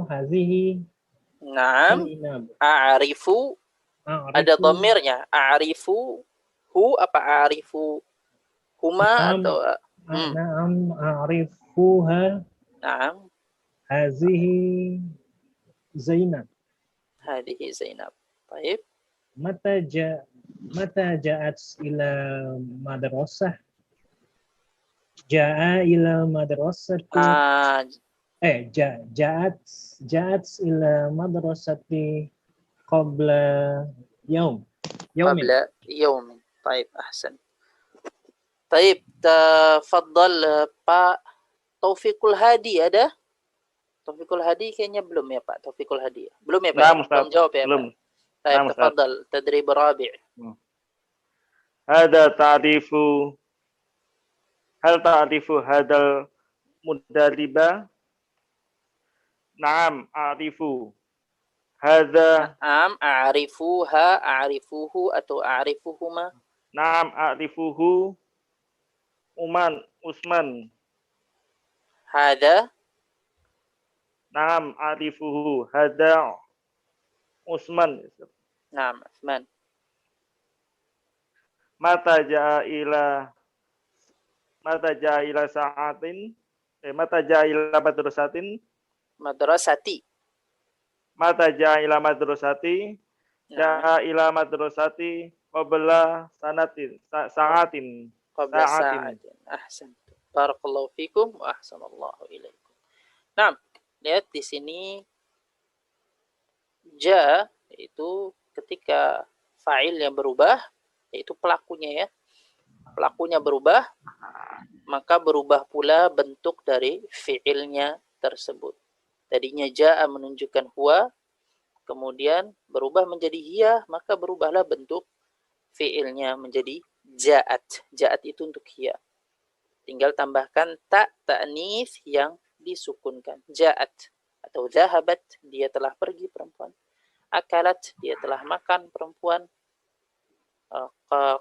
هذه. نعم. أعرف. Ada dhamirnya. A'rifu hu apa a'rifu huma atau نعم أعرفها. نعم. هذه زينب. طيب. متى جاءت إلى مدرسة؟ جاء إلى مدرسة. جاءت إلى مدرسة قبل يوم. طيب أحسن. طيب تفضل Pak Taufikul Hadi ada? Taufikul Hadi kayaknya belum ya Pak. Taufikul Hadi. Belum ya Pak? Belum jawab ya belum. Pak. طيب تفضل تدريب رابع. هل تعرف هذا المدرب؟ نعم أعرف. هذا نعم أعرفه atau أعرفهما. نعم أعرفه. عثمان. هذا. نعم أعرفه. هذا عثمان. نعم عثمان. متى جاء إلى ساعة. متى جاء إلى مدرسة. متى جاء إلى مدرسة. جاء إلى مدرسة قبل ساعة. أحسن. Barakallahu fikum wa ahsanallahu ilaikum. Nah, lihat di sini ja itu ketika fa'ilnya berubah, yaitu pelakunya ya. Pelakunya berubah, maka berubah pula bentuk dari fi'ilnya tersebut. Tadinya ja'a menunjukkan huwa, kemudian berubah menjadi hiya, maka berubahlah bentuk fi'ilnya menjadi ja'at. Ja'at itu untuk hiya. Tinggal tambahkan ta'nis yang disukunkan. Ja'at atau zahabat, dia telah pergi perempuan. Akalat, dia telah makan perempuan.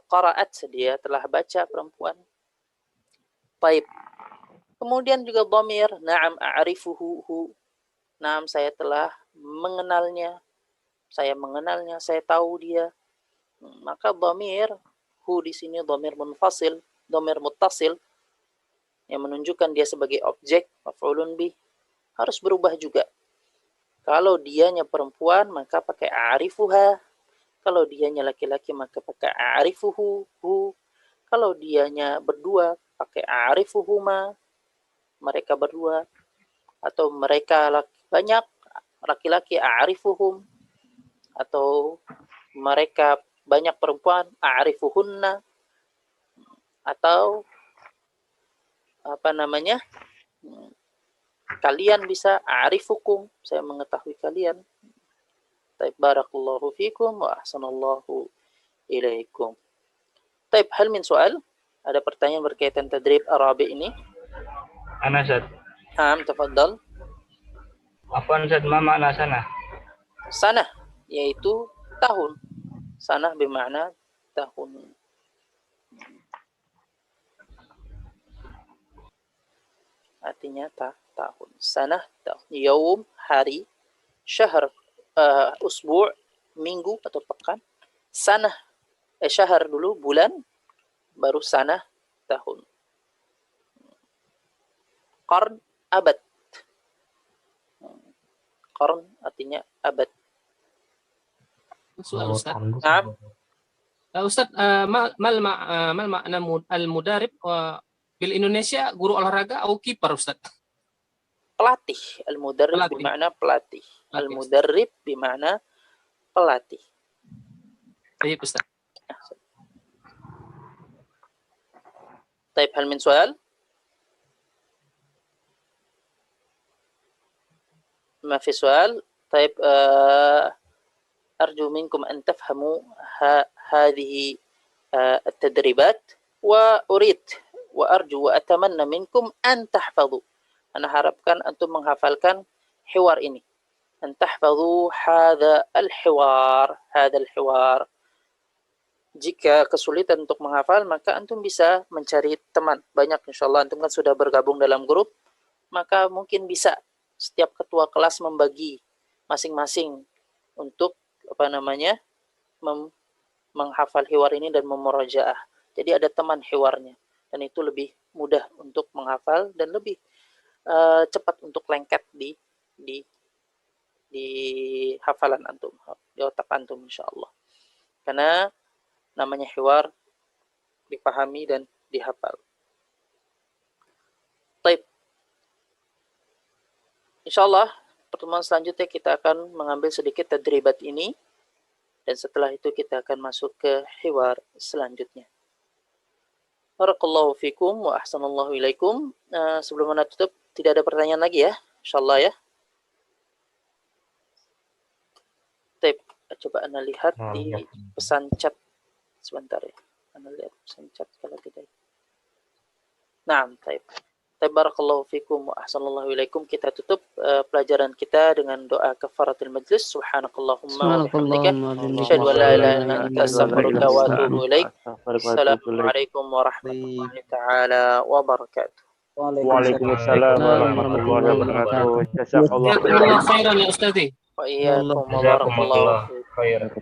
Qara'at, dia telah baca perempuan. Baik. Kemudian juga dhamir, na'am a'rifuhu. Na'am, saya telah mengenalnya. Saya mengenalnya, saya tahu dia. Maka dhamir hu di sini dhamir munfasil, dhamir muttasil yang menunjukkan dia sebagai objek maf'ulun bih harus berubah juga. Kalau dianya perempuan maka pakai a'rifuha. Kalau dianya laki-laki maka pakai a'rifuhu hu. Kalau dianya berdua pakai a'rifuhuma, mereka berdua. Atau mereka banyak, laki-laki a'rifuhum. Atau mereka banyak perempuan, a'rifuhunna, atau apa namanya, kalian bisa a'rifukum, saya mengetahui kalian. Taib, barakallahu fikum wa ahsanallahu ilaikum. Taib, hal min soal? Ada pertanyaan berkaitan tadrib Arabi ini? Ana Ustaz. Tafadhal. Apa Ustaz, ma makna sana? Sana yaitu tahun. Sana bermakna tahun. Artinya tahun. Sana tahun. Yaum hari, syahr usbu', minggu atau pekan. Sana syahr dulu bulan, baru sana tahun. Qarn abad. Qarn artinya abad. Soal Ustaz. Naam. Ustaz, mal makna al-mudarib bil Indonesia, guru olahraga atau kiper Ustaz? Pelatih. Al-mudarrib bermakna pelatih. Al-mudarrib bermakna pelatih. Baik Ustaz. طيب هل من سؤال؟ ما في سؤال. طيب أرجو منكم أن تفهموا هذه التدريبات وأريد وأرجو وأتمنى منكم أن تحفظوا. أنا harapkan antum menghafalkan hiwar ini. أن تحفظوا هذا الحوار. Jika kesulitan untuk menghafal, maka antum bisa mencari teman. Banyak insyaallah, antum kan sudah bergabung dalam grup, maka mungkin bisa setiap ketua kelas membagi masing-masing untuk menghafal hiwar ini dan memurajaah. Jadi ada teman hiwarnya, dan itu lebih mudah untuk menghafal dan lebih cepat untuk lengket di hafalan antum, di otak antum insyaallah. Karena namanya hiwar dipahami dan dihafal. Baik. Insyaallah pertemuan selanjutnya kita akan mengambil sedikit tadribat ini, dan setelah itu kita akan masuk ke hiwar selanjutnya. Barakallahu fikum wa ahsanallahu ilaikum. Sebelum Anda tutup, tidak ada pertanyaan lagi ya, insyaallah ya. Baik, coba Anda lihat di pesan chat sebentar ya. Anda lihat pesan chat kalau tidak. Naam, baik. Barakallahu fikum wa ahsanallahu ilaikum. Kita tutup pelajaran kita dengan doa kafaratul majlis. Subhanakallahumma wa bihamdika asyhadu an la ilaha illa anta astaghfiruka wa atubu ilaik. Assalamualaikum warahmatullahi taala wabarakatuh. Waalaikumsalam warahmatullahi wabarakatuh. Jazakallahu khairan ya Ustaz. Wa iyyakum wa barakallahu khairan.